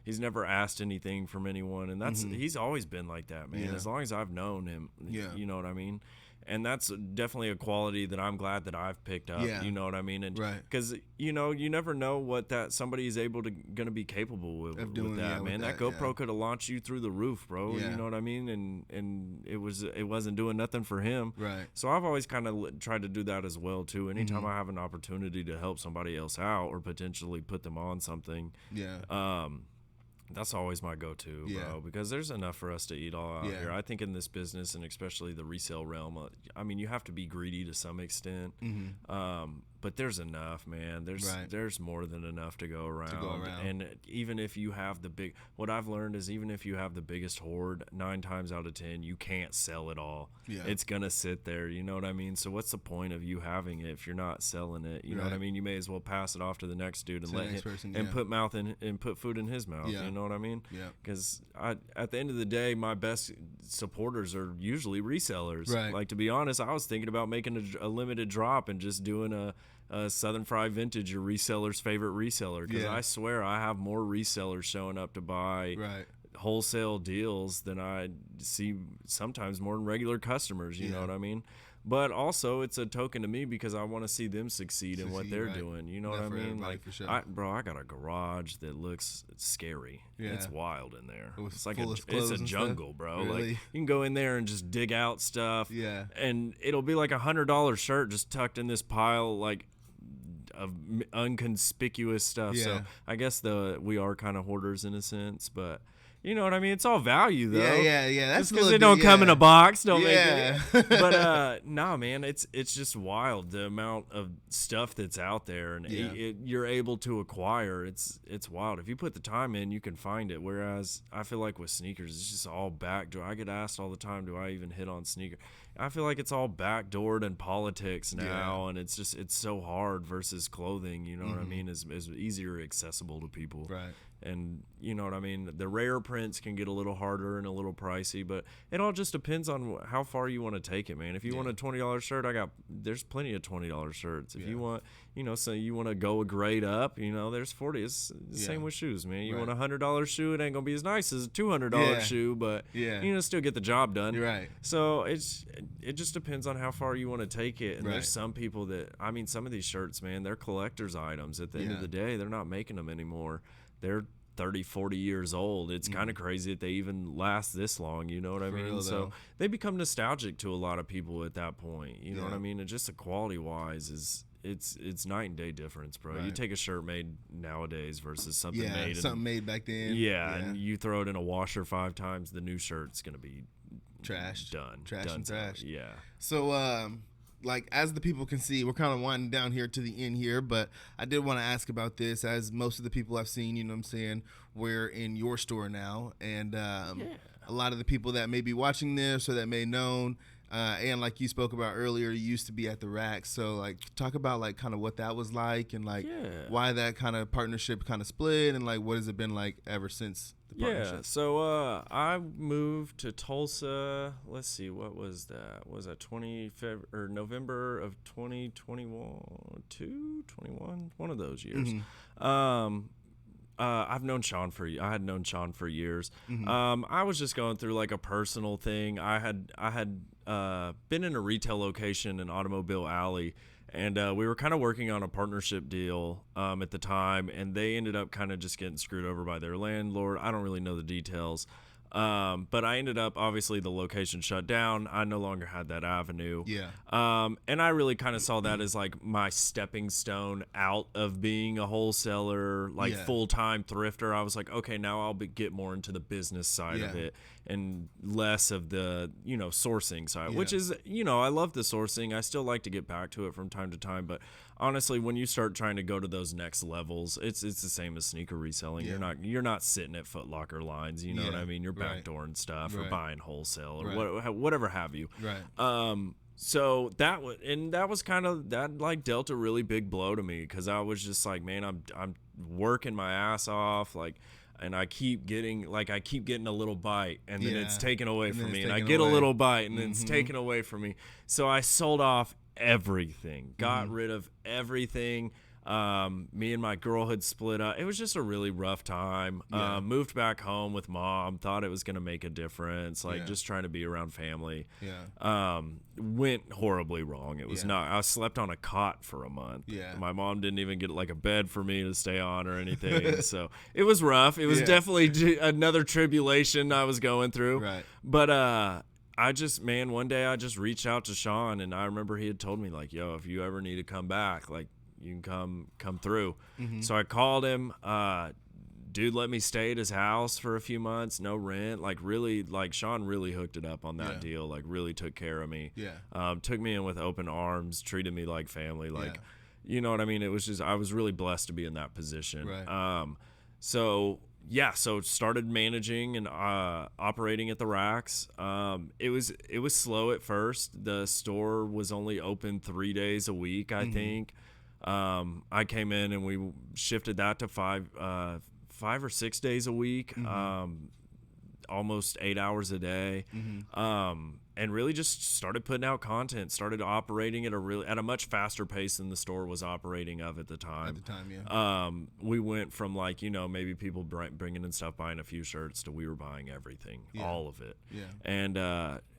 Speaker 2: he's never asked anything from anyone, and that's he's always been like that, man. As long as I've known him, you know what I mean? And that's definitely a quality that I'm glad that I've picked up. You know what I mean? And because you never know what that somebody is able to gonna be capable with that, man. That GoPro could have launched you through the roof, bro. You know what I mean? And it wasn't doing nothing for him.
Speaker 1: Right.
Speaker 2: So I've always kind of tried to do that as well too. Anytime I have an opportunity to help somebody else out or potentially put them on something. That's always my go-to, bro, because there's enough for us to eat all out here. I think in this business, and especially the resale realm, I mean, you have to be greedy to some extent, but there's enough, man. There's more than enough to go around. And even if you have what I've learned is even if you have the biggest hoard, 9 times out of 10, you can't sell it all. It's going to sit there, you know what I mean? So what's the point of you having it if you're not selling it? You know what I mean? You may as well pass it off to the next dude and let him, and put food in his mouth, you know what I mean? Because at the end of the day, my best supporters are usually resellers. Like, to be honest, I was thinking about making a limited drop and just doing a Southern Fried Vintage, your reseller's favorite reseller, because I swear I have more resellers showing up to buy wholesale deals than I see, sometimes more than regular customers, you know what I mean? But also it's a token to me because I want to see them succeed in what they're doing, you know what I mean? Like,
Speaker 1: for sure.
Speaker 2: I got a garage that looks scary. It's wild in there. It's like it's a jungle,
Speaker 1: stuff?
Speaker 2: Bro.
Speaker 1: Really?
Speaker 2: Like, you can go in there and just dig out stuff, and it'll be like $100 shirt just tucked in this pile, like, of unconspicuous stuff. So I guess we are kind of hoarders in a sense, but you know what I mean? It's all value, though.
Speaker 1: Yeah. That's
Speaker 2: because they don't come in a box. Don't make it. But nah, man, it's just wild the amount of stuff that's out there, and you're able to acquire. It's wild. If you put the time in, you can find it. Whereas I feel like with sneakers, it's just all backdoor. I get asked all the time, do I even hit on sneaker? I feel like it's all backdoored in politics now, and it's so hard versus clothing. You know what I mean? Is easier accessible to people.
Speaker 1: Right.
Speaker 2: And you know what I mean? The rare prints can get a little harder and a little pricey, but it all just depends on how far you want to take it, man. If you want a $20 shirt, there's plenty of $20 shirts. If you want, so you want to go a grade up, there's 40. It's the same with shoes, man. You want a $100 shoe, it ain't gonna be as nice as a $200 shoe, but still get the job done.
Speaker 1: You're right.
Speaker 2: So it's it just depends on how far you want to take it. And
Speaker 1: Right.
Speaker 2: there's some people that, I mean, some of these shirts, man, they're collector's items. At the end of the day, they're not making them anymore. They're 30, 40 years old. It's kind of crazy that they even last this long, you know what I mean?
Speaker 1: real,
Speaker 2: So
Speaker 1: though.
Speaker 2: they become nostalgic to a lot of people at that point, you know what I mean? And just the quality wise is it's night and day difference, bro. You
Speaker 1: Right.
Speaker 2: take a shirt made nowadays versus something
Speaker 1: Yeah,
Speaker 2: made
Speaker 1: something made back then.
Speaker 2: and you throw it in a washer 5 times, the new shirt's gonna be
Speaker 1: Trash.
Speaker 2: done.
Speaker 1: Trash and
Speaker 2: Donezo.
Speaker 1: trash.
Speaker 2: Yeah.
Speaker 1: So, like, as the people can see, we're kind of winding down here to the end here, but I did want to ask about this. As most of the people I've seen, you know what I'm saying, we're in your store now, and a lot of the people that may be watching this or that may known, and like you spoke about earlier, you used to be at the rack. So, like, talk about, like, kind of what that was like and, like, why that kind of partnership kind of split, and, like, what has it been like ever since the partnership?
Speaker 2: Yeah, so I moved to Tulsa. Let's see, what was that? Was that November of 2021, 21? One of those years. I've known Sean I had known Sean for years. I was just going through like a personal thing. I had been in a retail location in Automobile Alley, and we were kind of working on a partnership deal at the time, and they ended up kind of just getting screwed over by their landlord. I don't really know the details. But I ended up, obviously, the location shut down. I no longer had that avenue.
Speaker 1: Yeah.
Speaker 2: And I really kind of saw that as like my stepping stone out of being a wholesaler, like full-time thrifter. I was like, okay, now I'll get more into the business side of it and less of the, sourcing side, which is, I love the sourcing. I still like to get back to it from time to time, but honestly, when you start trying to go to those next levels, it's the same as sneaker reselling. You're not sitting at Foot Locker lines, you know what I mean? You're backdooring stuff or buying wholesale or whatever have you.
Speaker 1: Right.
Speaker 2: So that was kind of that, like, dealt a really big blow to me, because I was just like, man, I'm working my ass off, like, and I keep getting a little bite, and then it's taken away from me, and I get a little bite, and then it's taken away from me. So I sold off everything, got rid of everything. Me and my girl had split up. It was just a really rough time. Moved back home with mom, thought it was going to make a difference, like just trying to be around family. Went horribly wrong. It was not. I slept on a cot for a month. My mom didn't even get like a bed for me to stay on or anything. So it was rough. It was definitely another tribulation I was going through.
Speaker 1: Right.
Speaker 2: But one day I just reached out to Sean, and I remember he had told me, like, yo, if you ever need to come back, like, you can come through. So I called him. Dude let me stay at his house for a few months, no rent. Like, really, like, Sean really hooked it up on that deal. Like, really took care of me. Took me in with open arms, treated me like family. Like, you know what I mean? It was just, I was really blessed to be in that position.
Speaker 1: Right.
Speaker 2: So started managing and operating at the racks. It was slow at first. The store was only open 3 days a week, I think. I came in and we shifted that to 5 or 6 days a week, almost 8 hours a day, and really just started putting out content. Started operating at a much faster pace than the store was operating of at the time. We went from, like, maybe people bringing in stuff, buying a few shirts, to we were buying everything, all of it. And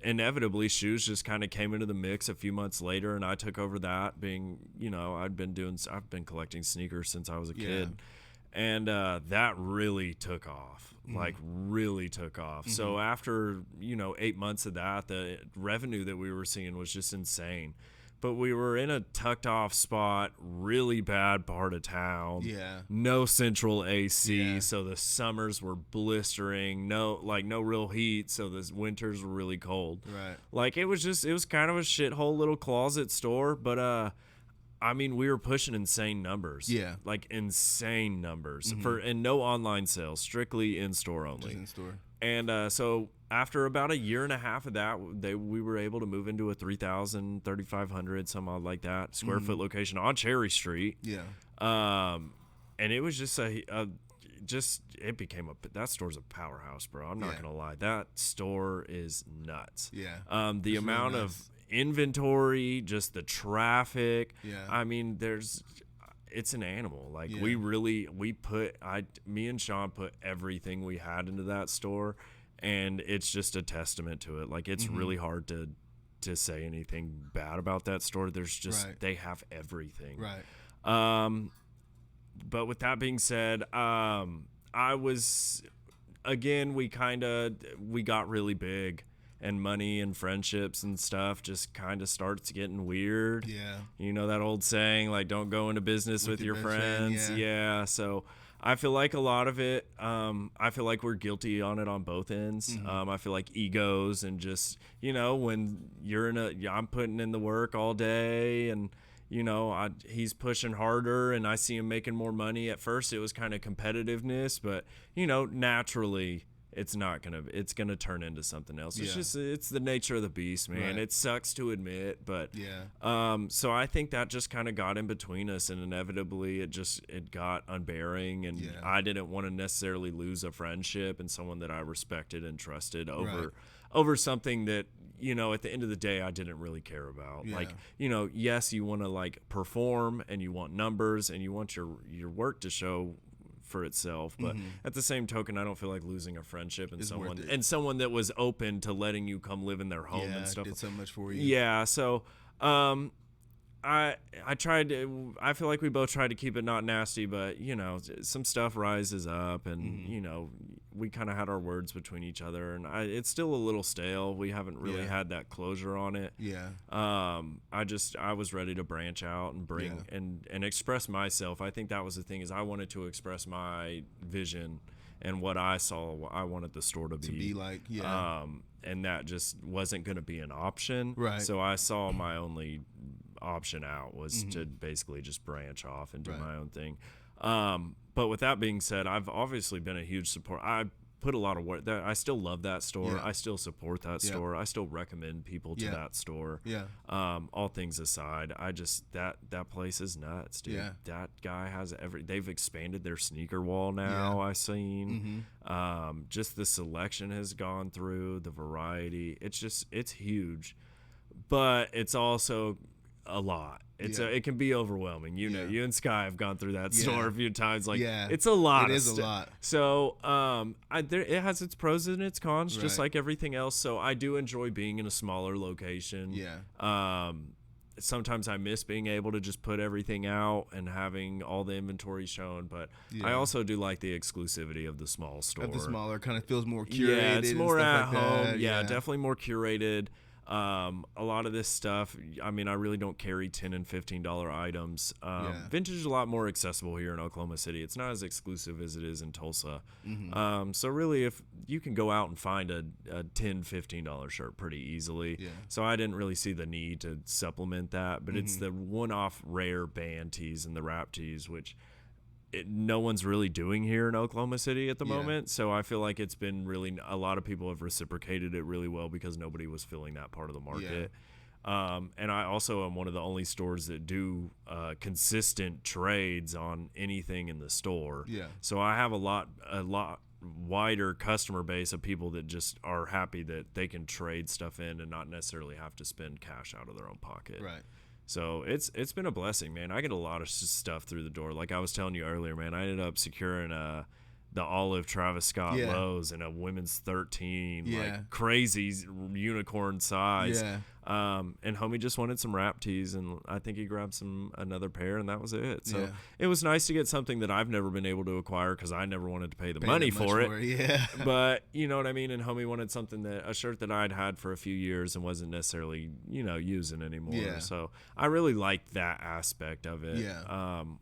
Speaker 2: inevitably, shoes just kind of came into the mix a few months later, and I took over that. Being, I've been collecting sneakers since I was a kid. And that really took off, like really took off. So after, 8 months of that, the revenue that we were seeing was just insane. But we were in a tucked off spot, really bad part of town. No central AC, so the summers were blistering. No real heat, so the winters were really cold.
Speaker 1: Right.
Speaker 2: Like, it was kind of a shithole little closet store, but I mean, we were pushing insane numbers. Like, insane numbers. And no online sales, strictly in-store only.
Speaker 1: Just in-store.
Speaker 2: And so after about a year and a half of that, we were able to move into a 3,000, 3,500, some odd like that, square foot location on Cherry Street. And it was just it became that store's a powerhouse, bro. I'm not gonna lie. That store is nuts. The amount of inventory, just the traffic. I mean, it's an animal. Like, me and Sean put everything we had into that store, and it's just a testament to it. Like, it's really hard to to say anything bad about that store. There's just
Speaker 1: Right.
Speaker 2: they have everything.
Speaker 1: Right.
Speaker 2: But with that being said, I was again we got really big, and money and friendships and stuff just kind of starts getting weird.
Speaker 1: Yeah.
Speaker 2: You know that old saying, like, don't go into business with your
Speaker 1: best friend,
Speaker 2: friends.
Speaker 1: yeah.
Speaker 2: So I feel like a lot of it, I feel like we're guilty on it on both ends. I feel like egos and just, when you're I'm putting in the work all day, and, he's pushing harder and I see him making more money. At first it was kind of competitiveness, but, naturally it's gonna turn into something else. It's the nature of the beast, man.
Speaker 1: Right.
Speaker 2: It sucks to admit, but
Speaker 1: Yeah.
Speaker 2: so I think that just kind of got in between us, and inevitably it got unbearing, and I didn't want to necessarily lose a friendship and someone that I respected and trusted over something that, at the end of the day I didn't really care about.
Speaker 1: Yeah.
Speaker 2: Like, yes, you want to like perform and you want numbers and you want your work to show for itself, but at the same token, I don't feel like losing a friendship and someone that was open to letting you come live in their home and stuff.
Speaker 1: Did so much for you.
Speaker 2: Yeah, so I tried to. I feel like we both tried to keep it not nasty, but some stuff rises up, and we kind of had our words between each other, and it's still a little stale. We haven't really had that closure on it.
Speaker 1: Yeah.
Speaker 2: I was ready to branch out and bring and express myself. I think that was the thing, is I wanted to express my vision and what I saw, what I wanted the store to be
Speaker 1: like. Yeah.
Speaker 2: And that just wasn't going to be an option.
Speaker 1: Right.
Speaker 2: So I saw my only option out was to basically just branch off and do my own thing. But with that being said, I've obviously been a huge support. I put a lot of work there. I still love that store. I still support that store. I still recommend people to that store.
Speaker 1: Yeah.
Speaker 2: All things aside, I just that place is nuts, dude.
Speaker 1: Yeah.
Speaker 2: That guy has they've expanded their sneaker wall now. I've seen. Just the selection has gone through, the variety. It's huge. But it's also a lot. It can be overwhelming. You and Sky have gone through that store a few times. Like, it's a lot.
Speaker 1: It is a lot.
Speaker 2: So, it has its pros and its cons, just like everything else. So I do enjoy being in a smaller location.
Speaker 1: Yeah.
Speaker 2: Sometimes I miss being able to just put everything out and having all the inventory shown, but I also do like the exclusivity of the small store.
Speaker 1: Of the smaller, kind of feels more curated.
Speaker 2: Yeah, it's more at home.
Speaker 1: That.
Speaker 2: Yeah, definitely more curated. A lot of this stuff, I mean, I really don't carry $10 and $15 items. Vintage is a lot more accessible here in Oklahoma City. It's not as exclusive as it is in Tulsa. So really, if you can go out and find a $10, $15 shirt pretty easily. So I didn't really see the need to supplement that, but it's the one-off rare band tees and the wrap tees, which no one's really doing here in Oklahoma City at the moment. So I feel like it's been really, a lot of people have reciprocated it really well because nobody was filling that part of the market. And I also am one of the only stores that do consistent trades on anything in the store. So I have a lot wider customer base of people that just are happy that they can trade stuff in and not necessarily have to spend cash out of their own pocket.
Speaker 1: Right.
Speaker 2: So it's been a blessing, man. I get a lot of stuff through the door. Like I was telling you earlier, man, I ended up securing the olive Travis Scott lows in a women's 13, like crazy unicorn size. And homie just wanted some wrap tees, and I think he grabbed another pair, and that was it. So it was nice to get something that I've never been able to acquire because I never wanted to pay the money for it. But you know what I mean? And homie wanted a shirt that I'd had for a few years and wasn't necessarily, using anymore. So I really liked that aspect of it.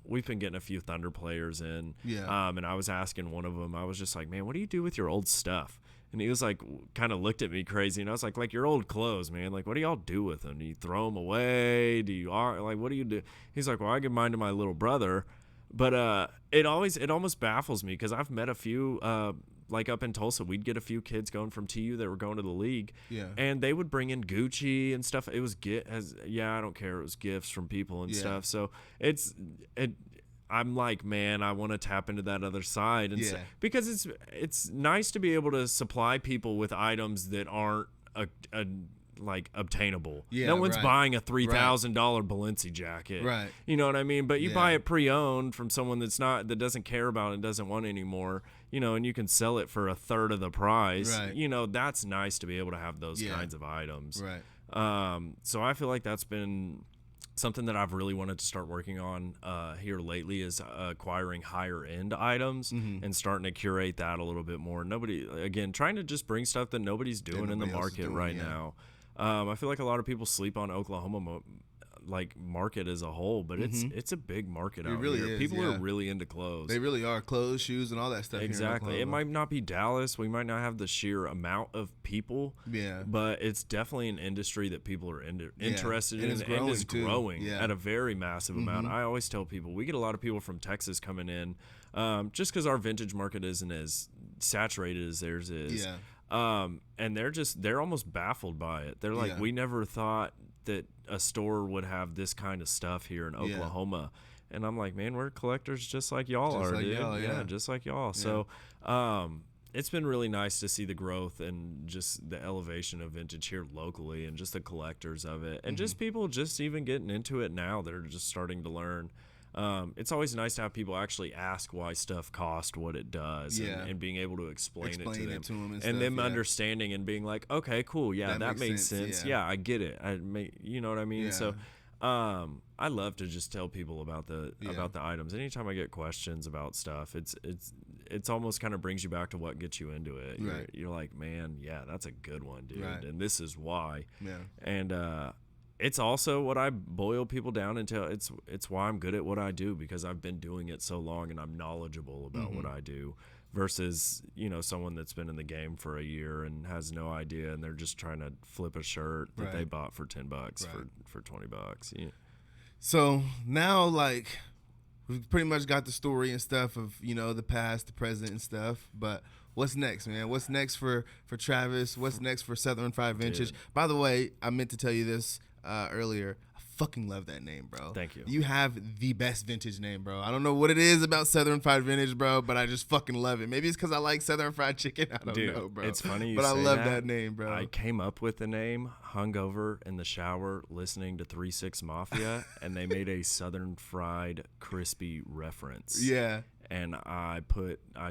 Speaker 2: We've been getting a few Thunder players in. And I was asking one of them, I was just like, man, what do you do with your old stuff? And he was like, kind of looked at me crazy, and I was like your old clothes, man. Like, what do y'all do with them? Do you throw them away? What do you do? He's like, well, I give mine to my little brother. But it almost baffles me because I've met a few, like up in Tulsa, we'd get a few kids going from TU that were going to the league, and they would bring in Gucci and stuff. It was I don't care. It was gifts from people and stuff. So I'm like, man, I want to tap into that other side, and because it's nice to be able to supply people with items that aren't like obtainable. No one's buying a $3,000 Balenci jacket. You know what I mean? But you buy it pre-owned from someone that doesn't care about it and doesn't want it anymore, and you can sell it for a third of the price. That's nice to be able to have those kinds of items. So I feel like that's been something that I've really wanted to start working on here lately is acquiring higher end items and starting to curate that a little bit more. Trying to just bring stuff that nobody's doing in the market right now. I feel like a lot of people sleep on Oklahoma market as a whole, but it's a big market out
Speaker 1: really
Speaker 2: here.
Speaker 1: is,
Speaker 2: People are really into clothes.
Speaker 1: They really are. Clothes, shoes, and all that stuff.
Speaker 2: Exactly. It might not be Dallas. We might not have the sheer amount of people.
Speaker 1: Yeah.
Speaker 2: But it's definitely an industry that people are interested in
Speaker 1: and
Speaker 2: is growing
Speaker 1: yeah.
Speaker 2: at a very massive amount. I always tell people we get a lot of people from Texas coming in, just because our vintage market isn't as saturated as theirs is.
Speaker 1: Yeah.
Speaker 2: And they're almost baffled by it. They're like, we never thought that a store would have this kind of stuff here in Oklahoma. And I'm like, man, we're collectors just like y'all are, dude. Yeah, just like y'all. Yeah. So it's been really nice to see the growth and just the elevation of vintage here locally and just the collectors of it. And just people just even getting into it now. They're just starting to learn. It's always nice to have people actually ask why stuff cost what it does and being able to explain it to them and them understanding and being like, okay, cool. Yeah, that makes sense. Yeah, I get it. You know what I mean? Yeah. So, I love to just tell people about the items. Anytime I get questions about stuff, it's almost kind of brings you back to what gets you into it.
Speaker 1: Right.
Speaker 2: You're like, man, yeah, that's a good one, dude.
Speaker 1: Right.
Speaker 2: And this is why.
Speaker 1: Yeah.
Speaker 2: And, it's also what I boil people down into. It's why I'm good at what I do, because I've been doing it so long and I'm knowledgeable about what I do, versus, someone that's been in the game for a year and has no idea and they're just trying to flip a shirt that they bought for $10 for $20. Yeah.
Speaker 1: So now, we've pretty much got the story and stuff of, the past, the present and stuff, but what's next, man? What's next for Travis? What's next for Southern Fried Vintage? Dude. By the way, I meant to tell you this earlier. I fucking love that name, bro.
Speaker 2: Thank you.
Speaker 1: You have the best vintage name, bro. I don't know what it is about Southern Fried Vintage, bro, but I just fucking love it. Maybe it's because I like Southern Fried Chicken. I don't know, bro.
Speaker 2: It's funny,
Speaker 1: but I love that name, bro.
Speaker 2: I came up with the name hungover in the shower listening to 3-6 Mafia, and they made a Southern Fried Crispy reference.
Speaker 1: Yeah.
Speaker 2: And I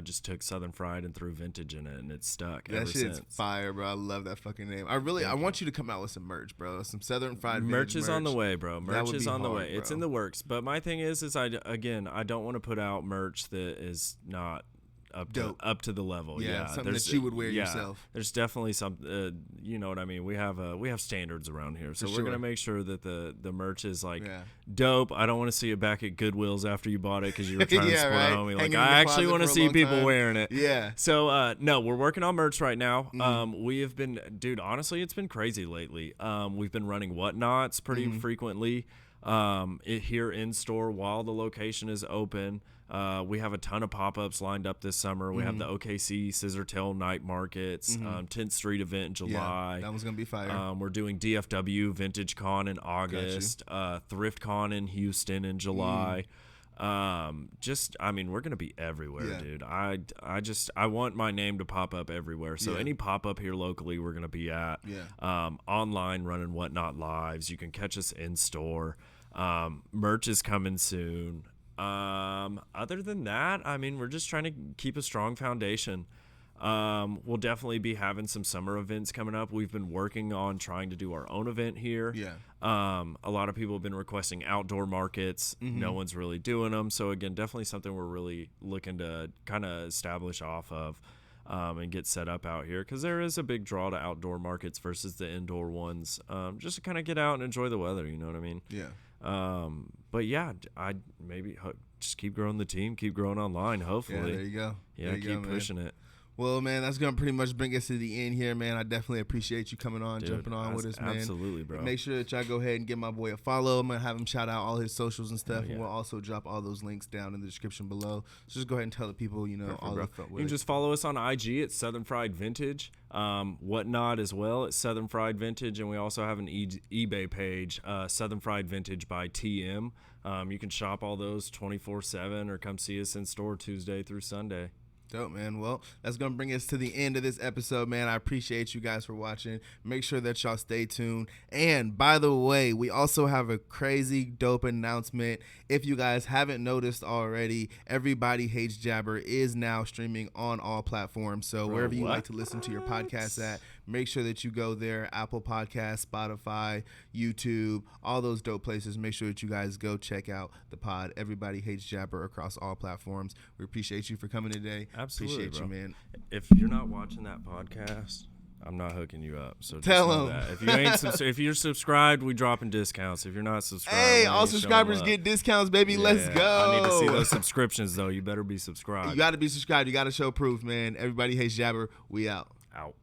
Speaker 2: just took Southern Fried and threw vintage in it, and it's stuck ever since.
Speaker 1: That shit's fire, bro. I love that fucking name. I want you to come out with some merch, bro. Some Southern Fried
Speaker 2: merch is on the way, bro. Merch is on the way.
Speaker 1: Bro.
Speaker 2: It's in the works. But my thing is I don't want to put out merch that is not up to the level.
Speaker 1: Yeah, something that you would wear yourself.
Speaker 2: There's definitely some, you know what I mean? We have standards around here, so we're gonna make sure that the merch is dope. I don't want to see it back at Goodwill's after you bought it because you were trying to support a homie. Like, I actually want to see people wearing it.
Speaker 1: Yeah.
Speaker 2: So no, we're working on merch right now. We have been, dude. Honestly, it's been crazy lately. We've been running whatnots pretty frequently. Here in store while the location is open. We have a ton of pop-ups lined up this summer. We have the OKC Scissortail night markets, 10th Street event in July.
Speaker 1: Yeah, that one's gonna be fire.
Speaker 2: We're doing DFW Vintage Con in August, Thrift Con in Houston in July. We're gonna be everywhere, dude. I want my name to pop up everywhere. So any pop up here locally, we're gonna be at. Online running Whatnot lives. You can catch us in store. Merch is coming soon. Other than that, we're just trying to keep a strong foundation. We'll definitely be having some summer events coming up. We've been working on trying to do our own event here.
Speaker 1: Yeah.
Speaker 2: A lot of people have been requesting outdoor markets. No one's really doing them. So again, definitely something we're really looking to kind of establish off of, and get set up out here. Cause there is a big draw to outdoor markets versus the indoor ones. Just to kind of get out and enjoy the weather. You know what I mean?
Speaker 1: Yeah.
Speaker 2: But yeah, I maybe just keep growing the team, keep growing online. Hopefully.
Speaker 1: Yeah, there you go.
Speaker 2: Yeah, keep pushing it.
Speaker 1: Well, man, that's going to pretty much bring us to the end here, man. I definitely appreciate you coming on, jumping on with us, man.
Speaker 2: Absolutely, bro.
Speaker 1: Make sure that y'all go ahead and give my boy a follow. I'm going to have him shout out all his socials and stuff, and we'll also drop all those links down in the description below. So just go ahead and tell the people, all the stuff.
Speaker 2: You can just follow us on IG at Southern Fried Vintage, Whatnot as well at Southern Fried Vintage, and we also have an eBay page, Southern Fried Vintage by TM. You can shop all those 24/7 or come see us in store Tuesday through Sunday.
Speaker 1: Dope, man. Well, that's going to bring us to the end of this episode, man. I appreciate you guys for watching. Make sure that y'all stay tuned. And by the way, we also have a crazy dope announcement. If you guys haven't noticed already, Everybody Hates Jabber is now streaming on all platforms. So wherever you like to listen to your podcast at, make sure that you go there. Apple Podcasts, Spotify, YouTube, all those dope places. Make sure that you guys go check out the pod. Everybody Hates Jabber across all platforms. We appreciate you for coming today.
Speaker 2: Absolutely,
Speaker 1: appreciate
Speaker 2: bro.
Speaker 1: you, man.
Speaker 2: If you're not watching that podcast, I'm not hooking you up. So just
Speaker 1: Tell
Speaker 2: know
Speaker 1: 'em.
Speaker 2: that. If you ain't if you're subscribed, we dropping discounts. If you're not subscribed,
Speaker 1: Hey,
Speaker 2: we
Speaker 1: all
Speaker 2: ain't
Speaker 1: subscribers
Speaker 2: showing
Speaker 1: get
Speaker 2: up.
Speaker 1: discounts, baby. Let's
Speaker 2: Yeah,
Speaker 1: go.
Speaker 2: I need to see those subscriptions though. You better be subscribed.
Speaker 1: You got to be subscribed. You got to show proof, man. Everybody Hates Jabber. We out.
Speaker 2: Out.